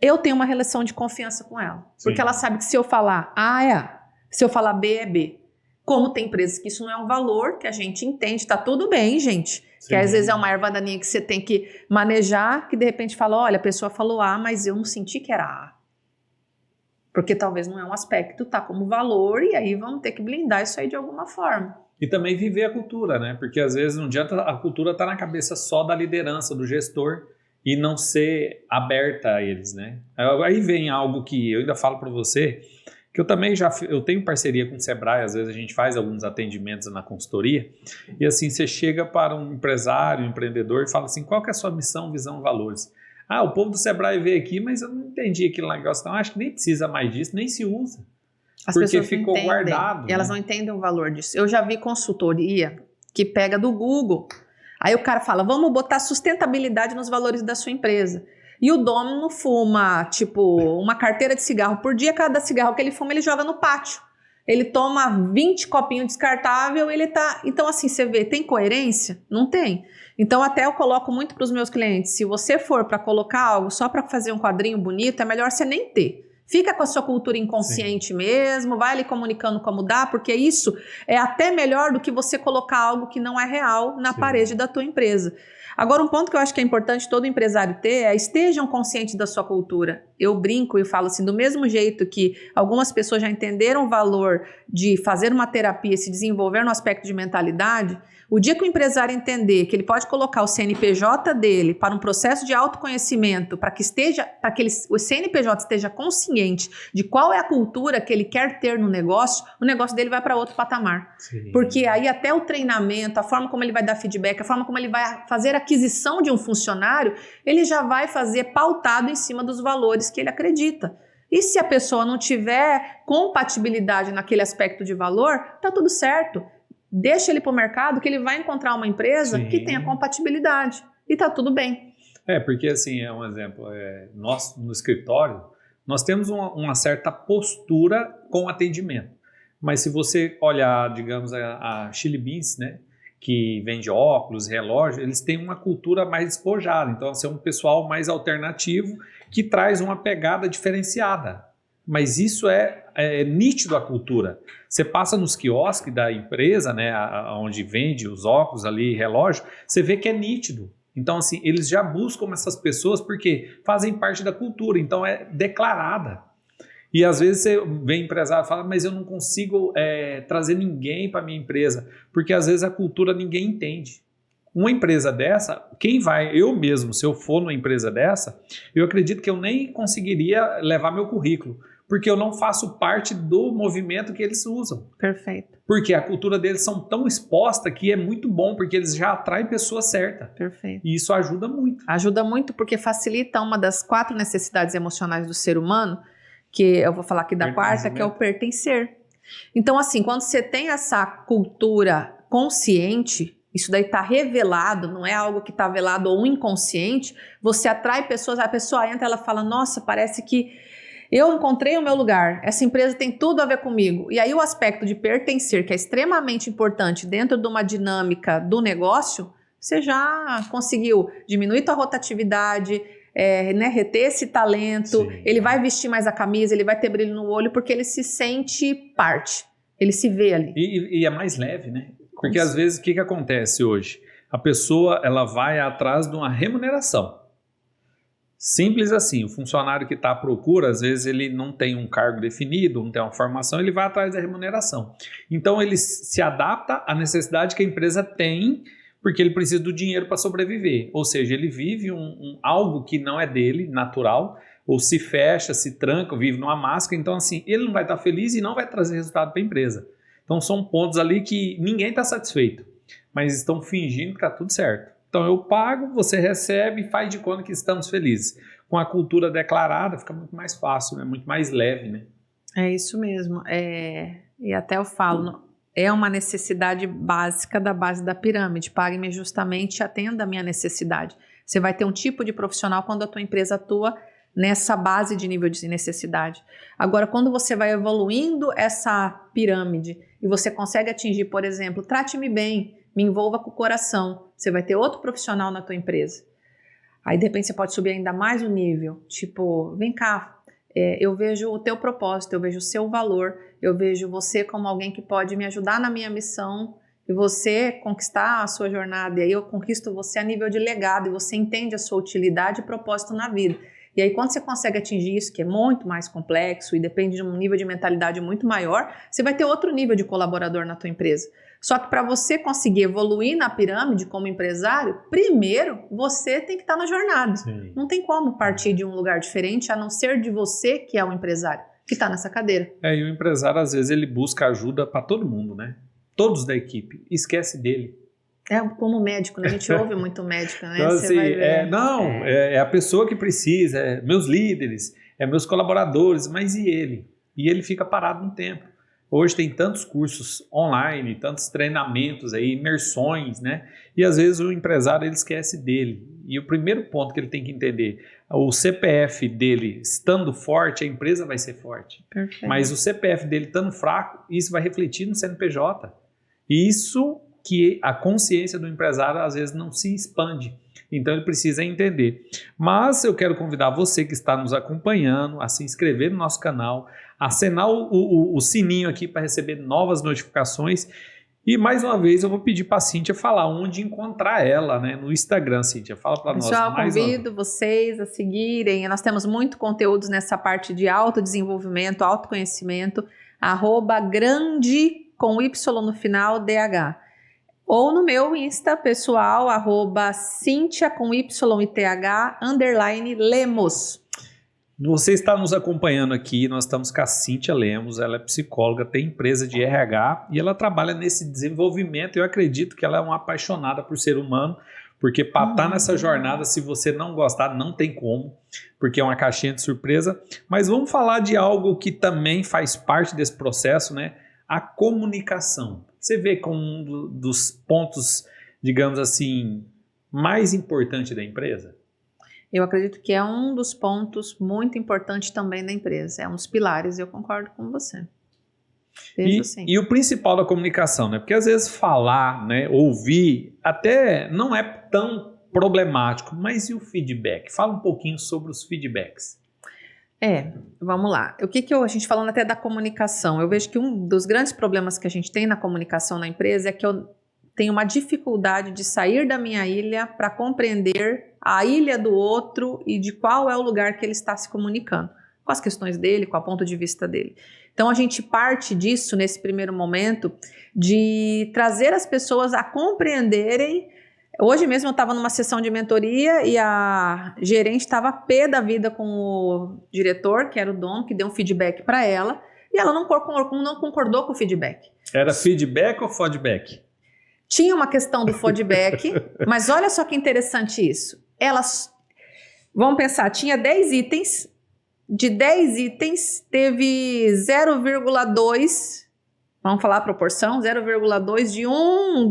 eu tenho uma relação de confiança com ela. Sim. Porque ela sabe que se eu falar A é A, se eu falar B é B. Como tem empresas que isso não é um valor, que a gente entende, tá tudo bem, gente. Sim. Que às vezes é uma erva daninha que você tem que manejar, que de repente fala, olha, a pessoa falou A, mas eu não senti que era A. Porque talvez não é um aspecto, tá como valor, e aí vamos ter que blindar isso aí de alguma forma. E também viver a cultura, né? Porque às vezes não adianta a cultura estar na cabeça só da liderança, do gestor, e não ser aberta a eles, né? Aí vem algo que eu ainda falo para você, que eu tenho parceria com o Sebrae, às vezes a gente faz alguns atendimentos na consultoria, e assim, você chega para um empresário, um empreendedor e fala assim, qual que é a sua missão, visão, valores? O povo do Sebrae veio aqui, mas eu não entendi aquele negócio, não, acho que nem precisa mais disso, nem se usa. As porque pessoas ficou não entendem, guardado. Elas não entendem o valor disso. Eu já vi consultoria que pega do Google. Aí o cara fala, vamos botar sustentabilidade nos valores da sua empresa. E o dono fuma, tipo, uma carteira de cigarro por dia. Cada cigarro que ele fuma, ele joga no pátio. Ele toma 20 copinhos descartável, ele tá... Então, assim, você vê, tem coerência? Não tem. Então, até eu coloco muito para os meus clientes, se você for para colocar algo só para fazer um quadrinho bonito, é melhor você nem ter. Fica com a sua cultura inconsciente Sim. mesmo, vai ali comunicando como dá, porque isso é até melhor do que você colocar algo que não é real na Sim. parede da tua empresa. Agora, um ponto que eu acho que é importante todo empresário ter é estejam conscientes da sua cultura. Eu brinco e falo assim, do mesmo jeito que algumas pessoas já entenderam o valor de fazer uma terapia e se desenvolver no aspecto de mentalidade, o dia que o empresário entender que ele pode colocar o CNPJ dele para um processo de autoconhecimento, para que o CNPJ esteja consciente de qual é a cultura que ele quer ter no negócio, o negócio dele vai para outro patamar. Sim. Porque aí até o treinamento, a forma como ele vai dar feedback, a forma como ele vai fazer a aquisição de um funcionário, ele já vai fazer pautado em cima dos valores que ele acredita. E se a pessoa não tiver compatibilidade naquele aspecto de valor, tá tudo certo. Deixa ele para o mercado que ele vai encontrar uma empresa Sim. que tenha compatibilidade. E tá tudo bem. Porque assim, é um exemplo. Nós, no escritório, nós temos uma certa postura com atendimento. Mas se você olhar, digamos, a Chili Beans, né, que vende óculos, relógio, eles têm uma cultura mais despojada. Então, assim, é um pessoal mais alternativo que traz uma pegada diferenciada. Mas isso é nítido a cultura. Você passa nos quiosques da empresa, né, onde vende os óculos ali, relógio, você vê que é nítido. Então, assim, eles já buscam essas pessoas porque fazem parte da cultura, então é declarada. E às vezes você vem empresário e fala, mas eu não consigo trazer ninguém para minha empresa, porque às vezes a cultura ninguém entende. Uma empresa dessa, eu mesmo, se eu for numa empresa dessa, eu acredito que eu nem conseguiria levar meu currículo, porque eu não faço parte do movimento que eles usam. Perfeito. Porque a cultura deles são tão exposta que é muito bom, porque eles já atraem pessoa certa. Perfeito. E isso ajuda muito. Ajuda muito porque facilita uma das 4 necessidades emocionais do ser humano, que eu vou falar aqui da quarta, que é o pertencer. Então, assim, quando você tem essa cultura consciente, isso daí está revelado, não é algo que está velado ou inconsciente, você atrai pessoas, a pessoa entra, ela fala, nossa, parece que eu encontrei o meu lugar, essa empresa tem tudo a ver comigo. E aí o aspecto de pertencer, que é extremamente importante dentro de uma dinâmica do negócio, você já conseguiu diminuir tua rotatividade, reter esse talento, Sim. ele vai vestir mais a camisa, ele vai ter brilho no olho, porque ele se sente parte, ele se vê ali. E é mais leve, né? Porque às vezes o que acontece hoje? A pessoa ela vai atrás de uma remuneração. Simples assim, o funcionário que está à procura, às vezes ele não tem um cargo definido, não tem uma formação, ele vai atrás da remuneração. Então ele se adapta à necessidade que a empresa tem, porque ele precisa do dinheiro para sobreviver. Ou seja, ele vive algo que não é dele, natural, ou se fecha, se tranca, vive numa máscara. Então assim, ele não vai estar feliz e não vai trazer resultado para a empresa. Então são pontos ali que ninguém está satisfeito, mas estão fingindo que está tudo certo. Então eu pago, você recebe e faz de conta que estamos felizes. Com a cultura declarada fica muito mais fácil, né? Muito mais leve, né? É isso mesmo. E até eu falo, é uma necessidade básica da base da pirâmide. Pague-me justamente e atenda a minha necessidade. Você vai ter um tipo de profissional quando a tua empresa atua nessa base de nível de necessidade. Agora, quando você vai evoluindo essa pirâmide e você consegue atingir, por exemplo, trate-me bem, me envolva com o coração, você vai ter outro profissional na tua empresa. Aí, de repente, você pode subir ainda mais o nível, tipo, vem cá, eu vejo o teu propósito, eu vejo o seu valor, eu vejo você como alguém que pode me ajudar na minha missão e você conquistar a sua jornada, e aí eu conquisto você a nível de legado e você entende a sua utilidade e propósito na vida. E aí, quando você consegue atingir isso, que é muito mais complexo e depende de um nível de mentalidade muito maior, você vai ter outro nível de colaborador na tua empresa. Só que para você conseguir evoluir na pirâmide como empresário, primeiro você tem que estar na jornada. Sim. Não tem como partir de um lugar diferente a não ser de você que é o empresário. que está nessa cadeira. E o empresário, às vezes, ele busca ajuda para todo mundo, né? Todos da equipe. Esquece dele. É como médico, né? A gente ouve muito médico, né? Então, assim, vai ver. é a pessoa que precisa, é meus líderes, é meus colaboradores, mas e ele? E ele fica parado no tempo. Hoje tem tantos cursos online, tantos treinamentos aí, imersões, né? E às vezes o empresário ele esquece dele. E o primeiro ponto que ele tem que entender, o CPF dele estando forte, a empresa vai ser forte. Perfeito. Mas o CPF dele estando fraco, isso vai refletir no CNPJ. Isso que a consciência do empresário às vezes não se expande. Então ele precisa entender. Mas eu quero convidar você que está nos acompanhando a se inscrever no nosso canal, acenar o sininho aqui para receber novas notificações. E mais uma vez eu vou pedir para a Cíntia falar onde encontrar ela, né, no Instagram. Cíntia, fala para nós. Pessoal, convido vocês a seguirem. Nós temos muito conteúdos nessa parte de autodesenvolvimento, autoconhecimento, @grande com Y no final, DH. Ou no meu Insta pessoal, @Cíntia com Y e TH, _Lemos. Você está nos acompanhando aqui, nós estamos com a Cíntia Lemos, ela é psicóloga, tem empresa de RH e ela trabalha nesse desenvolvimento. Eu acredito que ela é uma apaixonada por ser humano, porque para estar nessa jornada, se você não gostar, não tem como, porque é uma caixinha de surpresa. Mas vamos falar de algo que também faz parte desse processo, né? A comunicação. Você vê como um dos pontos, digamos assim, mais importantes da empresa? Eu acredito que é um dos pontos muito importantes também da empresa. É um dos pilares, eu concordo com você. E o principal da comunicação, né? Porque às vezes falar, né, ouvir, até não é tão problemático, mas e o feedback? Fala um pouquinho sobre os feedbacks. Vamos lá. A gente falando até da comunicação, eu vejo que um dos grandes problemas que a gente tem na comunicação na empresa é que eu tenho uma dificuldade de sair da minha ilha para compreender a ilha do outro e de qual é o lugar que ele está se comunicando, com as questões dele, com o ponto de vista dele. Então a gente parte disso nesse primeiro momento de trazer as pessoas a compreenderem. Hoje mesmo eu estava numa sessão de mentoria e a gerente estava pé da vida com o diretor, que era o dono, que deu um feedback para ela, e ela não concordou com o feedback. Era feedback ou feedback? Tinha uma questão do feedback, mas olha só que interessante isso. Vamos pensar, tinha 10 itens, de 10 itens teve 0,2, vamos falar a proporção, 0,2 de um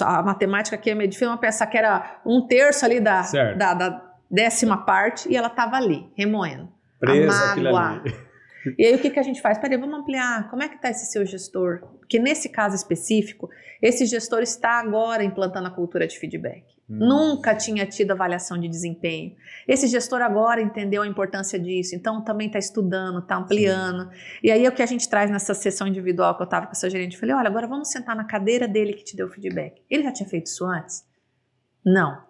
a matemática aqui é meio difícil, vamos pensar que era 1/3 ali da 10ª parte, e ela estava ali, remoendo. Presa aquilo ali. E aí o que a gente faz? Peraí, vamos ampliar. Como é que está esse seu gestor? Porque nesse caso específico, esse gestor está agora implantando a cultura de feedback. Nunca tinha tido avaliação de desempenho. Esse gestor agora entendeu a importância disso, então também está estudando, está ampliando. Sim. E aí o que a gente traz nessa sessão individual que eu estava com essa gerente, eu falei, olha, agora vamos sentar na cadeira dele que te deu o feedback. Ele já tinha feito isso antes? Não.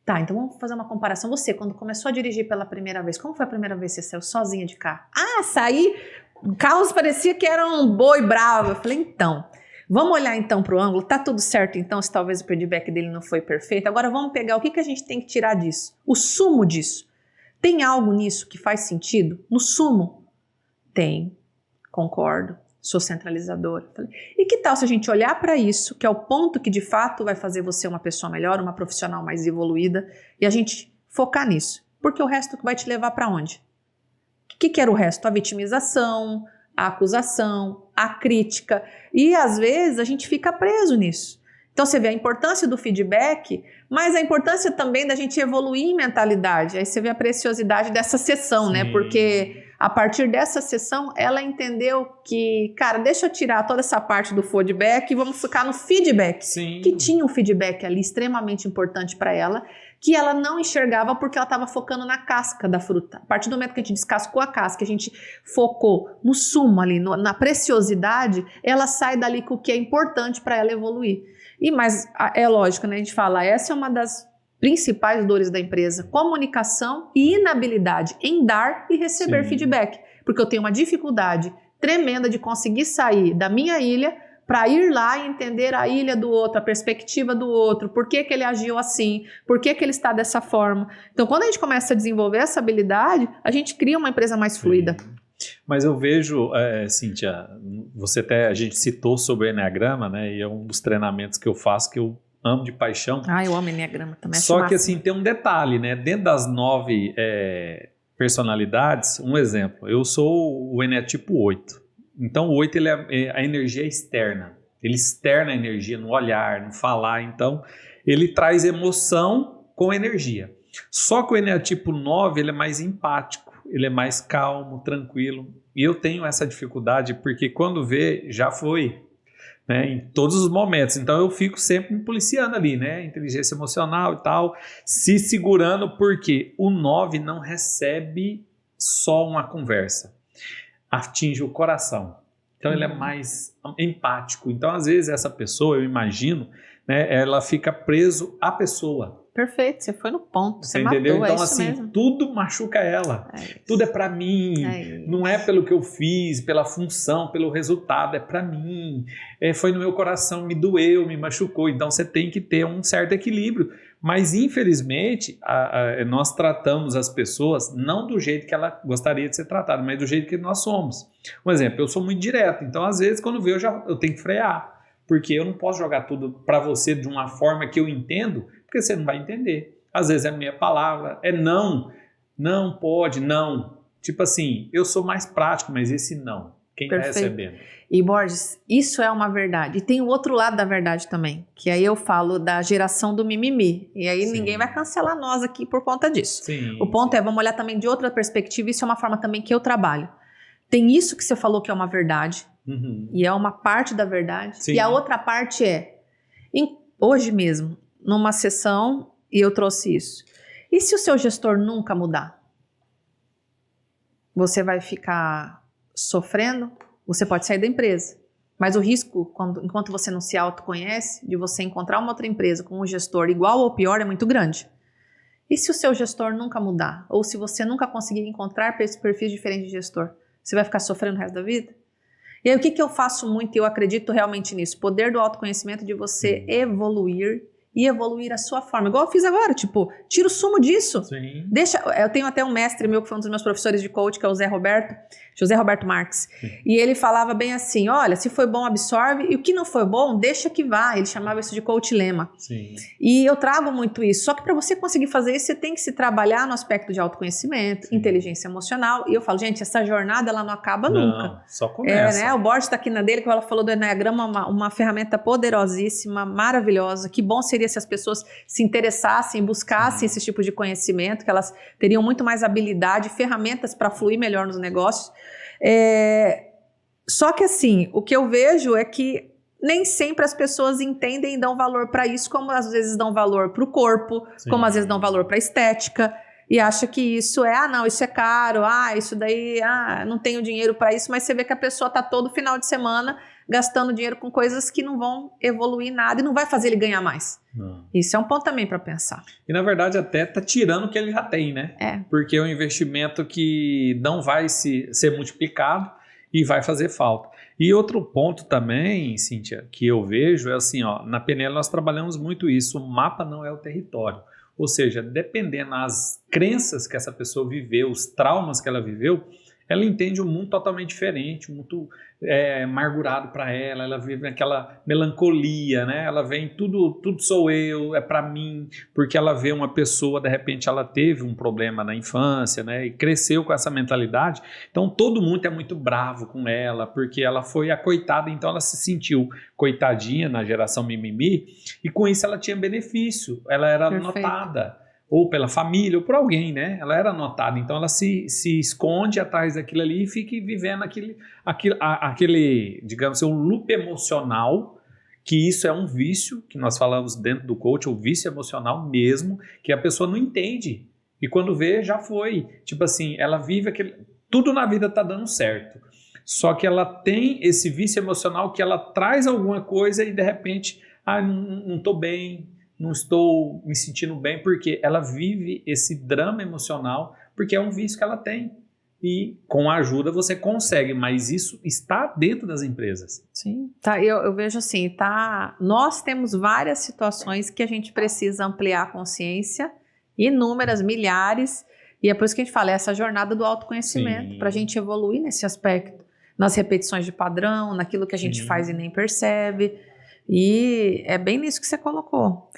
Tá, então vamos fazer uma comparação. Você, quando começou a dirigir pela primeira vez, como foi a primeira vez que você saiu sozinha de carro? Saí, carros parecia que era um boi bravo. Eu falei, então, vamos olhar então para o ângulo, tá tudo certo então, se talvez o feedback dele não foi perfeito. Agora vamos pegar o que a gente tem que tirar disso, o sumo disso. Tem algo nisso que faz sentido? No sumo? Tem, concordo. Sou centralizadora. E que tal se a gente olhar para isso, que é o ponto que de fato vai fazer você uma pessoa melhor, uma profissional mais evoluída, e a gente focar nisso? Porque o resto vai te levar para onde? O que era o resto? A vitimização, a acusação, a crítica. E às vezes a gente fica preso nisso. Então você vê a importância do feedback, mas a importância também da gente evoluir em mentalidade. Aí você vê a preciosidade dessa sessão, Sim. né? Porque a partir dessa sessão, ela entendeu que, cara, deixa eu tirar toda essa parte do feedback e vamos ficar no feedback. Sim. Que tinha um feedback ali extremamente importante para ela, que ela não enxergava porque ela estava focando na casca da fruta. A partir do momento que a gente descascou a casca, a gente focou no sumo ali, na preciosidade, ela sai dali com o que é importante para ela evoluir. Mas é lógico, né? A gente fala, essa é uma das principais dores da empresa, comunicação e inabilidade em dar e receber Sim. feedback, porque eu tenho uma dificuldade tremenda de conseguir sair da minha ilha para ir lá e entender a ilha do outro, a perspectiva do outro, por que que ele agiu assim, por que que ele está dessa forma. Então, quando a gente começa a desenvolver essa habilidade, a gente cria uma empresa mais fluida. Mas eu vejo, Cíntia, a gente citou sobre o Enneagrama, né? E é um dos treinamentos que eu faço que eu amo de paixão. Eu amo Enneagrama também. Só que assim, tem um detalhe, né? Dentro das 9 personalidades, um exemplo, eu sou o Eneatipo 8. Então o 8 ele a energia externa. Ele externa a energia no olhar, no falar. Então ele traz emoção com energia. Só que o Eneatipo 9 ele é mais empático. Ele é mais calmo, tranquilo. E eu tenho essa dificuldade porque quando vê, já foi, né, em todos os momentos. Então eu fico sempre me policiando ali, né? Inteligência emocional e tal, se segurando porque o 9 não recebe só uma conversa. Atinge o coração. Então ele é mais empático. Então às vezes essa pessoa, eu imagino, né, ela fica preso à pessoa. Perfeito, você foi no ponto, você entendeu? matou, Então, é isso assim, mesmo. Tudo machuca ela. Tudo é pra mim. Não é pelo que eu fiz, pela função, pelo resultado, é pra mim. Foi no meu coração, me doeu, me machucou. Então, você tem que ter um certo equilíbrio. Mas, infelizmente, nós tratamos as pessoas não do jeito que ela gostaria de ser tratada, mas do jeito que nós somos. Um exemplo, eu sou muito direto. Então, às vezes, quando vê, eu tenho que frear. Porque eu não posso jogar tudo pra você de uma forma que eu entendo, porque você não vai entender. Às vezes é a minha palavra, não pode, não. Tipo assim, eu sou mais prático, mas esse não. Quem está recebendo? E Borges, isso é uma verdade. E tem o outro lado da verdade também, que aí eu falo da geração do mimimi. E aí ninguém vai cancelar nós aqui por conta disso. O ponto é, vamos olhar também de outra perspectiva, isso é uma forma também que eu trabalho. Tem isso que você falou que é uma verdade, e é uma parte da verdade. E a outra parte hoje mesmo, numa sessão, e eu trouxe isso. E se o seu gestor nunca mudar? Você vai ficar sofrendo? Você pode sair da empresa. Mas o risco, enquanto você não se autoconhece, de você encontrar uma outra empresa com um gestor igual ou pior é muito grande. E se o seu gestor nunca mudar? Ou se você nunca conseguir encontrar perfis diferentes de gestor? Você vai ficar sofrendo o resto da vida? E aí o que eu faço muito, e eu acredito realmente nisso, poder do autoconhecimento de você evoluir e evoluir a sua forma. Igual eu fiz agora, tipo, tira o sumo disso. Eu tenho até um mestre meu que foi um dos meus professores de coach, que é o José Roberto Marques. E ele falava bem assim, olha, se foi bom, absorve, e o que não foi bom, deixa que vá. Ele chamava isso de coach lema. E eu trago muito isso. Só que para você conseguir fazer isso, você tem que se trabalhar no aspecto de autoconhecimento, inteligência emocional. E eu falo, gente, essa jornada, ela não acaba nunca. Só começa. Né? O Borges está aqui na dele, que ela falou do Enneagrama, uma ferramenta poderosíssima, maravilhosa. Que bom seria se as pessoas se interessassem, buscassem esse tipo de conhecimento, que elas teriam muito mais habilidade, ferramentas para fluir melhor nos negócios. Só que assim, o que eu vejo é que nem sempre as pessoas entendem e dão valor para isso, como às vezes dão valor para o corpo, como às vezes dão valor para a estética, e acha que isso não, isso é caro, isso daí, não tenho dinheiro para isso, mas você vê que a pessoa está todo final de semana gastando dinheiro com coisas que não vão evoluir nada e não vai fazer ele ganhar mais. Isso é um ponto também para pensar. E na verdade até tá tirando o que ele já tem, né? Porque é um investimento que não vai ser multiplicado e vai fazer falta. E outro ponto também, Cíntia, que eu vejo é assim, na PNL nós trabalhamos muito isso, o mapa não é o território. Ou seja, dependendo das crenças que essa pessoa viveu, os traumas que ela viveu, ela entende um mundo totalmente diferente, muito amargurado para ela, ela vive aquela melancolia, né? Ela vem, tudo sou eu, é para mim, porque ela vê uma pessoa, de repente ela teve um problema na infância, né? E cresceu com essa mentalidade, então todo mundo é muito bravo com ela, porque ela foi a coitada, então ela se sentiu coitadinha na geração mimimi, e com isso ela tinha benefício, ela era notada, ou pela família, ou por alguém, né? Ela era notada, então ela se esconde atrás daquilo ali e fica vivendo aquele, digamos assim, um loop emocional, que isso é um vício, que nós falamos dentro do coach, o vício emocional mesmo, que a pessoa não entende, e quando vê, já foi. Tipo assim, ela vive tudo na vida tá dando certo, só que ela tem esse vício emocional que ela traz alguma coisa e de repente, não tô bem, não estou me sentindo bem, porque ela vive esse drama emocional, porque é um vício que ela tem. e com a ajuda você consegue, mas isso está dentro das empresas. Sim, tá, eu vejo assim, nós temos várias situações que a gente precisa ampliar a consciência, inúmeras, milhares, e é por isso que a gente fala, essa jornada do autoconhecimento, para a gente evoluir nesse aspecto, nas repetições de padrão, naquilo que a gente faz e nem percebe, e é bem nisso que você colocou.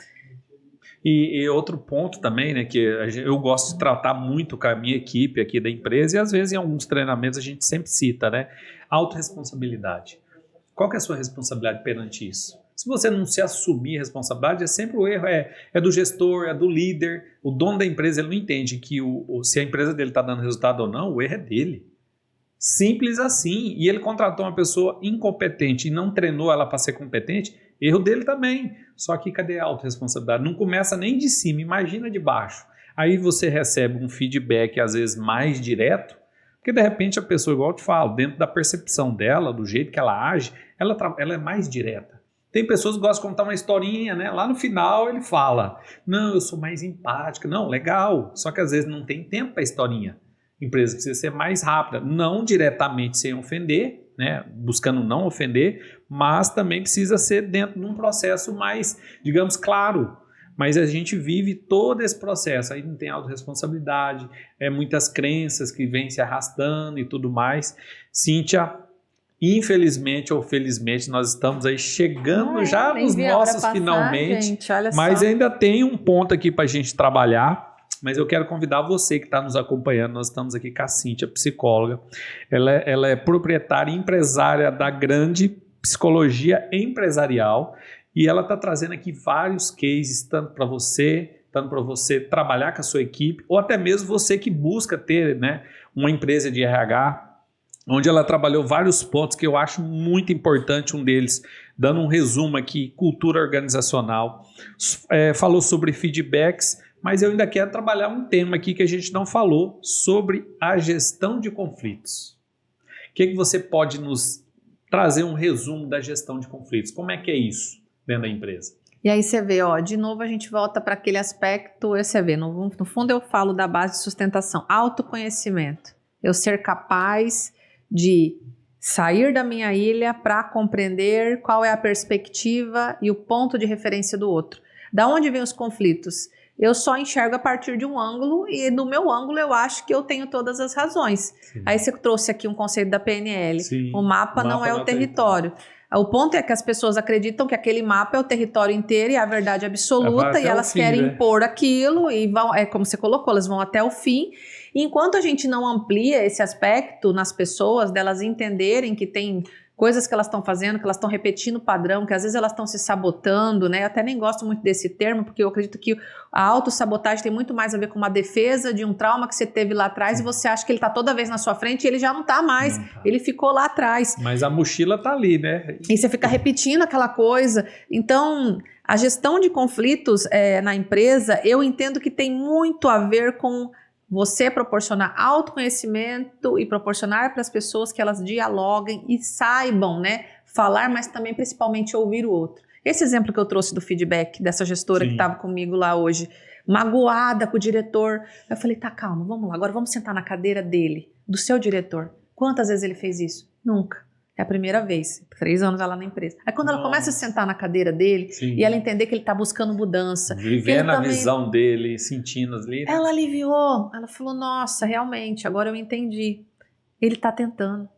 E outro ponto também, né, que eu gosto de tratar muito com a minha equipe aqui da empresa, e às vezes em alguns treinamentos a gente sempre cita, né, autorresponsabilidade. Qual que é a sua responsabilidade perante isso? Se você não se assumir responsabilidade, sempre o erro é do gestor, é do líder, o dono da empresa, ele não entende que se a empresa dele está dando resultado ou não, o erro é dele. Simples assim. E ele contratou uma pessoa incompetente e não treinou ela para ser competente, erro dele também. Só que cadê a autorresponsabilidade? Não começa nem de cima, imagina de baixo. Aí você recebe um feedback às vezes mais direto, porque de repente a pessoa, igual eu te falo, dentro da percepção dela, do jeito que ela age, ela é mais direta. Tem pessoas que gostam de contar uma historinha, né? Lá no final ele fala, não, eu sou mais empática. Não, legal, só que às vezes não tem tempo para a historinha. A empresa precisa ser mais rápida, não diretamente sem ofender, né? Buscando não ofender, mas também precisa ser dentro de um processo mais, digamos, claro. Mas a gente vive todo esse processo, aí não tem autorresponsabilidade, muitas crenças que vêm se arrastando e tudo mais. Cíntia, infelizmente ou felizmente, nós estamos aí chegando já nos nossos finalmente, gente, olha mas só. ainda tem um ponto aqui para a gente trabalhar. Mas eu quero convidar você que está nos acompanhando, nós estamos aqui com a Cíntia, psicóloga. Ela é proprietária e empresária da Grande Psicologia Empresarial e ela está trazendo aqui vários cases, tanto para você trabalhar com a sua equipe, ou até mesmo você que busca ter, né, uma empresa de RH, onde ela trabalhou vários pontos que eu acho muito importante, um deles, dando um resumo aqui, cultura organizacional, falou sobre feedbacks, mas eu ainda quero trabalhar um tema aqui que a gente não falou, sobre a gestão de conflitos. O que você pode nos trazer um resumo da gestão de conflitos? Como é que é isso dentro da empresa? E aí você vê, de novo a gente volta para aquele aspecto, você vê, no fundo eu falo da base de sustentação, autoconhecimento. Eu ser capaz de sair da minha ilha para compreender qual é a perspectiva e o ponto de referência do outro. Da onde vêm os conflitos? Eu só enxergo a partir de um ângulo e no meu ângulo eu acho que eu tenho todas as razões. Sim. Aí você trouxe aqui um conceito da PNL. Sim. O mapa não é o território. O ponto é que as pessoas acreditam que aquele mapa é o território inteiro e a verdade absoluta e elas querem impor aquilo e vão, como você colocou, elas vão até o fim. E enquanto a gente não amplia esse aspecto nas pessoas, delas entenderem que tem coisas que elas estão fazendo, que elas estão repetindo o padrão, que às vezes elas estão se sabotando, né? Eu até nem gosto muito desse termo, porque eu acredito que a autossabotagem tem muito mais a ver com uma defesa de um trauma que você teve lá atrás e você acha que ele está toda vez na sua frente e ele já não está mais, ele ficou lá atrás. Mas a mochila está ali, né? E você fica repetindo aquela coisa. Então, a gestão de conflitos na empresa, eu entendo que tem muito a ver com você proporcionar autoconhecimento e proporcionar para as pessoas que elas dialoguem e saibam, né, falar, mas também principalmente ouvir o outro. Esse exemplo que eu trouxe do feedback dessa gestora que estava comigo lá hoje, magoada com o diretor, eu falei, tá, calma, vamos lá, agora vamos sentar na cadeira dele, do seu diretor. Quantas vezes ele fez isso? Nunca. É a primeira vez, 3 anos ela na empresa. Aí quando ela começa a sentar na cadeira dele e ela entender que ele está buscando mudança. Vivendo a visão dele, sentindo as líderes. Ela aliviou, ela falou, nossa, realmente, agora eu entendi. Ele está tentando.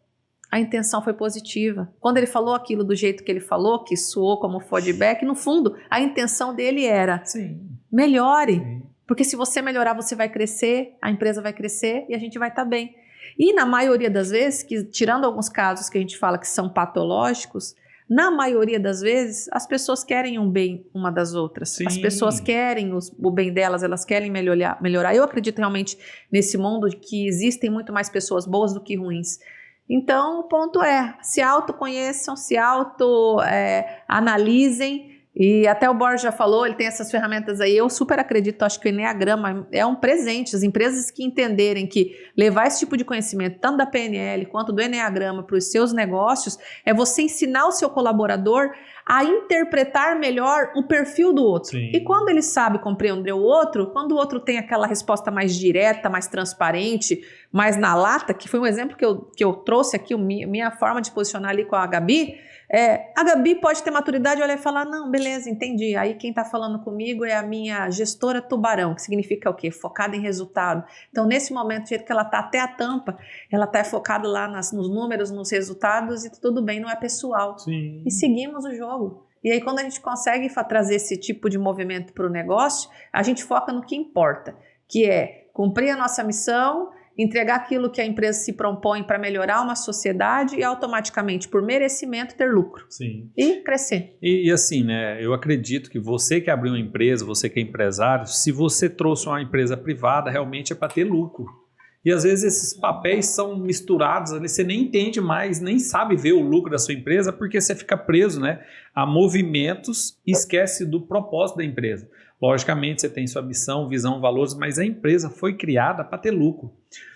A intenção foi positiva. Quando ele falou aquilo do jeito que ele falou, que soou como feedback, no fundo, a intenção dele era melhore. Sim. Porque se você melhorar, você vai crescer, a empresa vai crescer e a gente vai estar bem. E na maioria das vezes, tirando alguns casos que a gente fala que são patológicos, na maioria das vezes as pessoas querem um bem uma das outras. Sim. As pessoas querem o bem delas, elas querem melhorar. Eu acredito realmente nesse mundo que existem muito mais pessoas boas do que ruins. Então o ponto é, se autoconheçam, se autoanalisem, E até o Borges já falou, ele tem essas ferramentas aí, eu super acredito, acho que o Enneagrama é um presente. As empresas que entenderem que levar esse tipo de conhecimento, tanto da PNL quanto do Enneagrama para os seus negócios, é você ensinar o seu colaborador a interpretar melhor o perfil do outro. Sim. E quando ele sabe compreender o outro, quando o outro tem aquela resposta mais direta, mais transparente, mais na lata, que foi um exemplo que eu trouxe aqui, minha forma de posicionar ali com a Gabi, a Gabi pode ter maturidade, olhar e falar, não, beleza, entendi. Aí quem está falando comigo é a minha gestora tubarão, que significa o quê? Focada em resultado. Então, nesse momento, do jeito que ela está até a tampa, ela está focada lá nos números, nos resultados, e tudo bem, não é pessoal. Sim. E seguimos o jogo. E aí, quando a gente consegue trazer esse tipo de movimento para o negócio, a gente foca no que importa, que é cumprir a nossa missão, entregar aquilo que a empresa se propõe para melhorar uma sociedade e automaticamente, por merecimento, ter lucro. Sim. E crescer. E assim, né, eu acredito que você que abriu uma empresa, você que é empresário, se você trouxe uma empresa privada, realmente é para ter lucro. E às vezes esses papéis são misturados, ali, você nem entende mais, nem sabe ver o lucro da sua empresa, porque você fica preso, né, a movimentos e esquece do propósito da empresa. Logicamente, você tem sua missão, visão, valores, mas a empresa foi criada para ter lucro.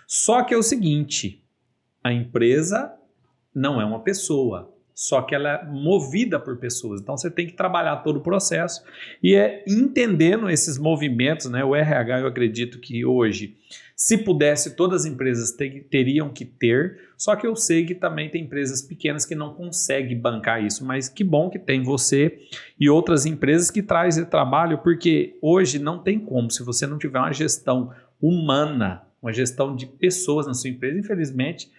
Só que é o seguinte, a empresa não é uma pessoa, só que ela é movida por pessoas. Então, você tem que trabalhar todo o processo e entendendo esses movimentos, né? O RH, eu acredito que hoje, se pudesse, todas as empresas teriam que ter, só que eu sei que também tem empresas pequenas que não conseguem bancar isso, mas que bom que tem você e outras empresas que trazem trabalho, porque hoje não tem como, se você não tiver uma gestão humana, uma gestão de pessoas na sua empresa, infelizmente,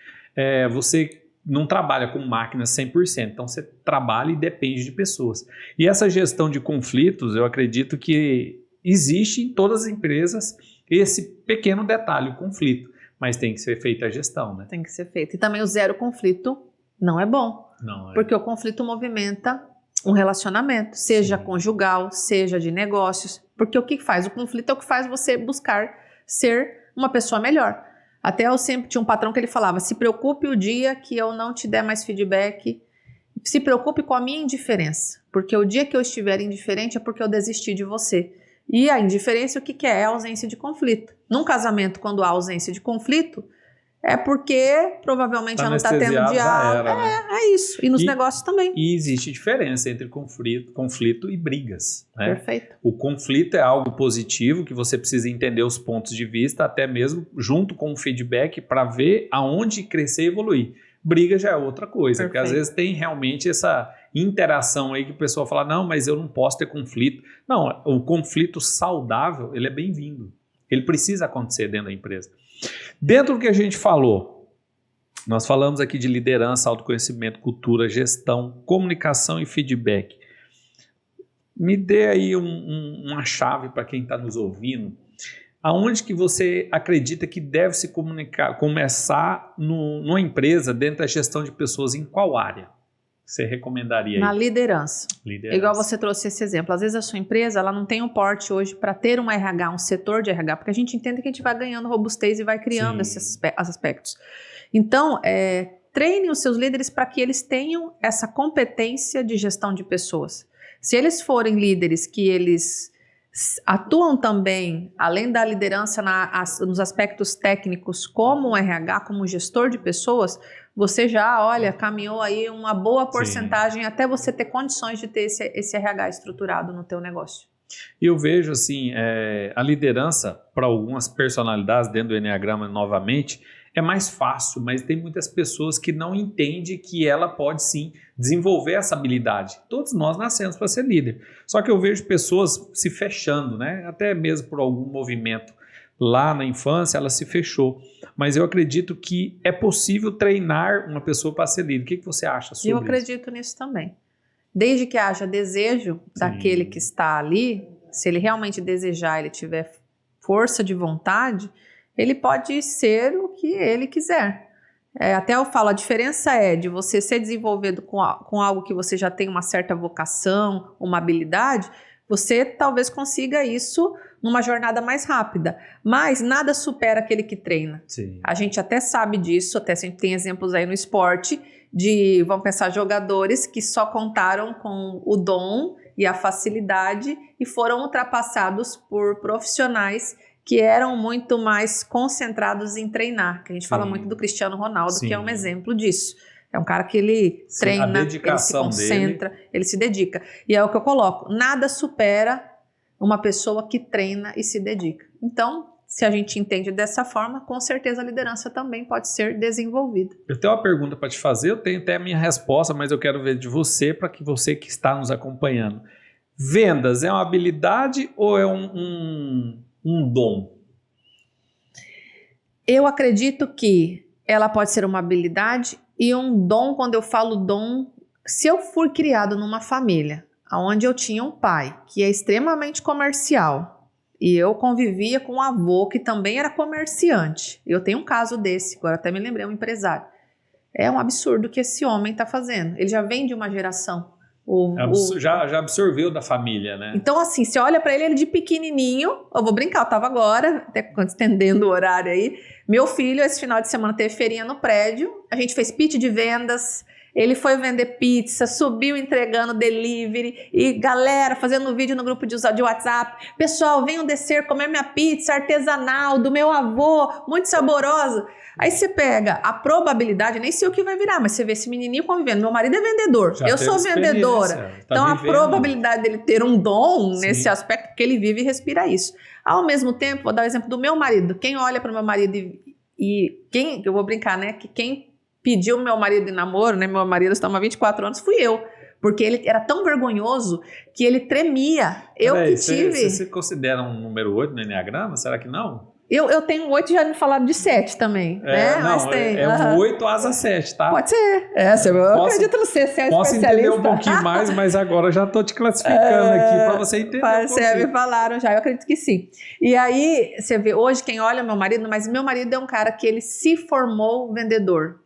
você não trabalha com máquinas 100%, então você trabalha e depende de pessoas. E essa gestão de conflitos, eu acredito que existe em todas as empresas esse pequeno detalhe, o conflito, mas tem que ser feita a gestão, né? Tem que ser feito. E também o zero conflito não é bom, Não, porque o conflito movimenta um relacionamento, seja conjugal, seja de negócios, porque o que faz? O conflito é o que faz você buscar ser uma pessoa melhor. Até eu sempre tinha um patrão que ele falava, se preocupe o dia que eu não te der mais feedback, se preocupe com a minha indiferença, porque o dia que eu estiver indiferente é porque eu desisti de você. E a indiferença, o que é? É a ausência de conflito. Num casamento, quando há ausência de conflito, é porque provavelmente já não está tendo diálogo. É isso. E nos negócios também. E existe diferença entre conflito e brigas, né? Perfeito. O conflito é algo positivo, que você precisa entender os pontos de vista, até mesmo junto com o feedback, para ver aonde crescer e evoluir. Briga já é outra coisa, Perfeito. porque às vezes tem realmente essa interação aí que o pessoal fala, não, mas eu não posso ter conflito. Não, o conflito saudável, ele é bem-vindo. Ele precisa acontecer dentro da empresa. Dentro do que a gente falou, nós falamos aqui de liderança, autoconhecimento, cultura, gestão, comunicação e feedback. Me dê aí uma chave para quem está nos ouvindo. Aonde que você acredita que deve se começar numa empresa dentro da gestão de pessoas, em qual área você recomendaria aí? Na liderança. Igual você trouxe esse exemplo. Às vezes a sua empresa ela não tem um porte hoje para ter um RH, um setor de RH, porque a gente entende que a gente vai ganhando robustez e vai criando esses aspectos. Então, treine os seus líderes para que eles tenham essa competência de gestão de pessoas. Se eles forem líderes que eles atuam também, além da liderança nos aspectos técnicos, como um RH, como gestor de pessoas, você já, caminhou aí uma boa porcentagem até você ter condições de ter esse RH estruturado no teu negócio. E eu vejo assim, a liderança para algumas personalidades dentro do Enneagrama, novamente, é mais fácil, mas tem muitas pessoas que não entendem que ela pode sim desenvolver essa habilidade. Todos nós nascemos para ser líder. Só que eu vejo pessoas se fechando, né? Até mesmo por algum movimento lá na infância, ela se fechou. Mas eu acredito que é possível treinar uma pessoa para ser líder. O que você acha sobre isso? Eu acredito nisso também. Desde que haja desejo daquele que está ali, se ele realmente desejar, ele tiver força de vontade, ele pode ser o que ele quiser. Até eu falo, a diferença é de você ser desenvolvido com algo que você já tem uma certa vocação, uma habilidade, você talvez consiga isso numa jornada mais rápida. Mas nada supera aquele que treina. Sim. A gente até sabe disso, até sempre tem exemplos aí no esporte, vamos pensar, jogadores que só contaram com o dom e a facilidade e foram ultrapassados por profissionais que eram muito mais concentrados em treinar, que a gente fala muito do Cristiano Ronaldo, que é um exemplo disso. É um cara que ele treina, ele se concentra, ele se dedica. E é o que eu coloco, nada supera uma pessoa que treina e se dedica. Então, se a gente entende dessa forma, com certeza a liderança também pode ser desenvolvida. Eu tenho uma pergunta para te fazer, eu tenho até a minha resposta, mas eu quero ver de você, para que você que está nos acompanhando. Vendas é uma habilidade ou é um dom? Eu acredito que ela pode ser uma habilidade e um dom. Quando eu falo dom, se eu fui criado numa família onde eu tinha um pai que é extremamente comercial e eu convivia com um avô que também era comerciante, eu tenho um caso desse, agora até me lembrei, um empresário. É um absurdo o que esse homem está fazendo, ele já vem de uma geração. Já absorveu da família, né? Então, assim, você olha pra ele de pequenininho, eu vou brincar, eu tava agora, até estendendo o horário aí, meu filho, esse final de semana, teve feirinha no prédio, a gente fez pitch de vendas, ele foi vender pizza, subiu entregando delivery, e galera fazendo vídeo no grupo de WhatsApp, pessoal, venham descer, comer minha pizza artesanal, do meu avô, muito saborosa. Aí você pega a probabilidade, nem sei o que vai virar, mas você vê esse menininho convivendo. Meu marido é vendedor, eu sou vendedora. Então a probabilidade dele ter um dom nesse aspecto, porque ele vive e respira isso. Ao mesmo tempo, vou dar o exemplo do meu marido. Quem olha para o meu marido eu vou brincar, né? Que quem pediu meu marido em namoro, né? Meu marido está há 24 anos, fui eu. Porque ele era tão vergonhoso que ele tremia. Você se considera um número 8 no Enneagrama? Será que não? Eu tenho 8 e já me falaram de 7 também, né? Não, mas tem, um 8 asa 7, tá? Pode ser. Eu acredito no ser, você é um posso especialista. Entender um pouquinho mais, mas agora já tô te classificando aqui para você entender me falaram já, eu acredito que sim. E aí, você vê, hoje quem olha meu marido, mas meu marido é um cara que ele se formou vendedor.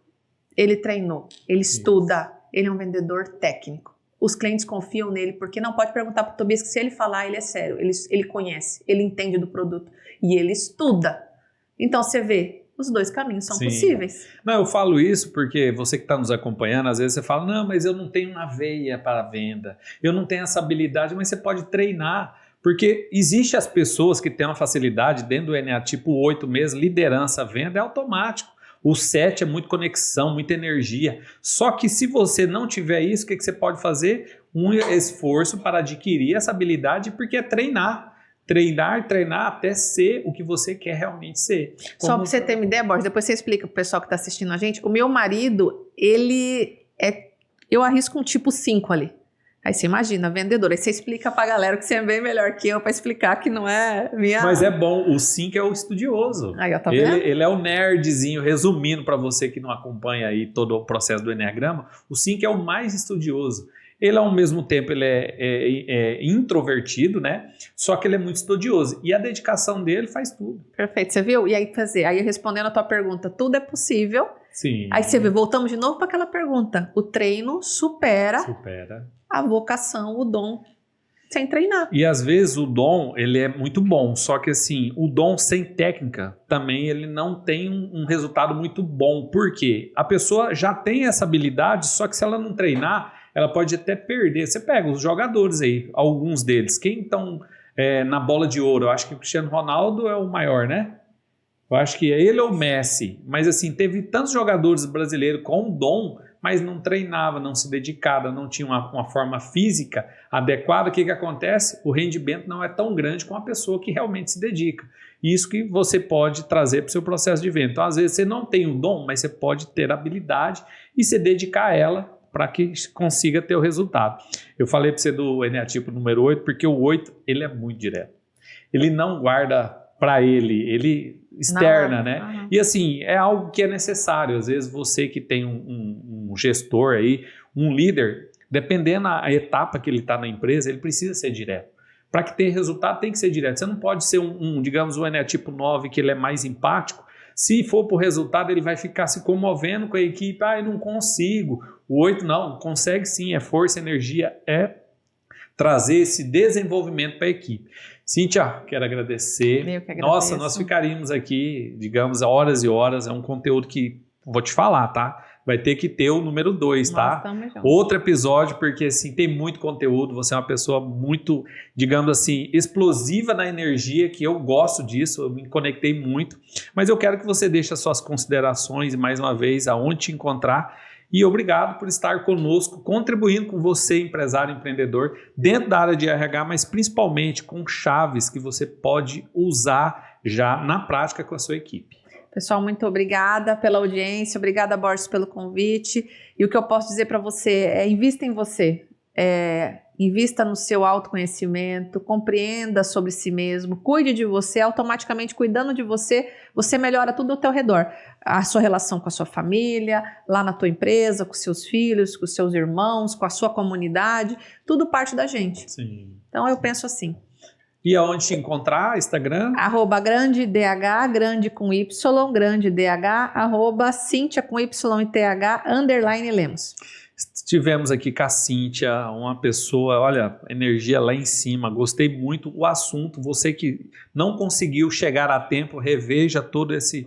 Ele treinou, ele estuda, ele é um vendedor técnico. Os clientes confiam nele, porque não pode perguntar para o Tobias que se ele falar, ele é sério, ele conhece, ele entende do produto e ele estuda. Então você vê, os dois caminhos são possíveis. Não, eu falo isso porque você que está nos acompanhando, às vezes você fala, não, mas eu não tenho uma veia para a venda, eu não tenho essa habilidade, mas você pode treinar. Porque existe as pessoas que têm uma facilidade dentro do NA tipo 8 mesmo, liderança, venda, é automático. O 7 é muito conexão, muita energia. Só que se você não tiver isso, o que você pode fazer? Um esforço para adquirir essa habilidade, porque é treinar. Treinar até ser o que você quer realmente ser. Só para você ter uma ideia, Borges, depois você explica para o pessoal que está assistindo a gente. O meu marido, eu arrisco um tipo 5 ali. Aí você imagina, vendedor. Aí você explica pra galera que você é bem melhor que eu pra explicar que não é minha... Mas é bom, o 5 é o estudioso. Aí, ó, tá vendo? Ele é o nerdzinho, resumindo pra você que não acompanha aí todo o processo do Enneagrama, o 5 é o mais estudioso. Ele, ao mesmo tempo, ele é introvertido, né? Só que ele é muito estudioso. E a dedicação dele faz tudo. Perfeito, você viu? E aí respondendo a tua pergunta, tudo é possível. Sim. Aí você vê, voltamos de novo para aquela pergunta. O treino supera a vocação, o dom, sem treinar. E às vezes o dom, ele é muito bom, só que assim, o dom sem técnica também ele não tem um resultado muito bom. Por quê? A pessoa já tem essa habilidade, só que se ela não treinar, ela pode até perder. Você pega os jogadores aí, alguns deles, quem estão na bola de ouro? Eu acho que o Cristiano Ronaldo é o maior, né? Eu acho que é ele ou o Messi. Mas assim, teve tantos jogadores brasileiros com dom, mas não treinava, não se dedicava, não tinha uma forma física adequada. O que acontece? O rendimento não é tão grande com a pessoa que realmente se dedica. Isso que você pode trazer para o seu processo de venda. Então, às vezes, você não tem o dom, mas você pode ter habilidade e se dedicar a ela para que consiga ter o resultado. Eu falei para você do eneatipo número 8, porque o 8 ele é muito direto. Ele não guarda para ele externa, né? E assim, é algo que é necessário. Às vezes você que tem um gestor aí, um líder, dependendo da etapa que ele está na empresa, ele precisa ser direto. Para que tenha resultado, tem que ser direto. Você não pode ser digamos, um eneatipo 9, que ele é mais empático. Se for para o resultado, ele vai ficar se comovendo com a equipe. Eu não consigo. O 8 não, consegue sim, é força, energia, é trazer esse desenvolvimento para a equipe. Cíntia, quero agradecer. Eu que agradeço. Nossa, nós ficaríamos aqui, digamos, horas e horas. É um conteúdo que, vou te falar, tá? vai ter que ter o número 2, tá? Outro episódio, porque assim, tem muito conteúdo, você é uma pessoa muito, digamos assim, explosiva na energia, que eu gosto disso, eu me conectei muito, mas eu quero que você deixe as suas considerações e mais uma vez, aonde te encontrar, e obrigado por estar conosco, contribuindo com você, empresário, empreendedor, dentro da área de RH, mas principalmente com chaves que você pode usar já na prática com a sua equipe. Pessoal, muito obrigada pela audiência, obrigada, Borges, pelo convite. E o que eu posso dizer para você é: invista em você, invista no seu autoconhecimento, compreenda sobre si mesmo, cuide de você, automaticamente cuidando de você, você melhora tudo ao teu redor. A sua relação com a sua família, lá na tua empresa, com seus filhos, com seus irmãos, com a sua comunidade, tudo parte da gente. Sim. Então eu penso assim. E aonde te encontrar? Instagram? @grandedh, grande com Y, grandedh, @Cíntia com Y e TH, _Lemos. Estivemos aqui com a Cíntia, uma pessoa, olha, energia lá em cima, gostei muito do assunto. Você que não conseguiu chegar a tempo, reveja todo esse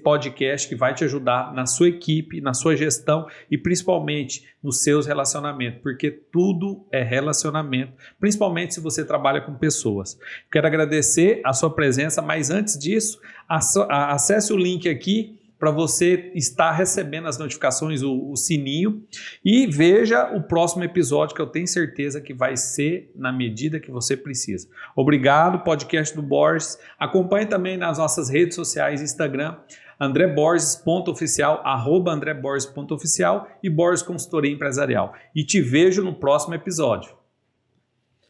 podcast que vai te ajudar na sua equipe, na sua gestão e principalmente nos seus relacionamentos, porque tudo é relacionamento, principalmente se você trabalha com pessoas. Quero agradecer a sua presença, mas antes disso, acesse o link aqui para você estar recebendo as notificações, o sininho, e veja o próximo episódio, que eu tenho certeza que vai ser na medida que você precisa. Obrigado, podcast do Borges. Acompanhe também nas nossas redes sociais, Instagram, andreborges.oficial, @andreborges.oficial e Borges Consultoria Empresarial. E te vejo no próximo episódio.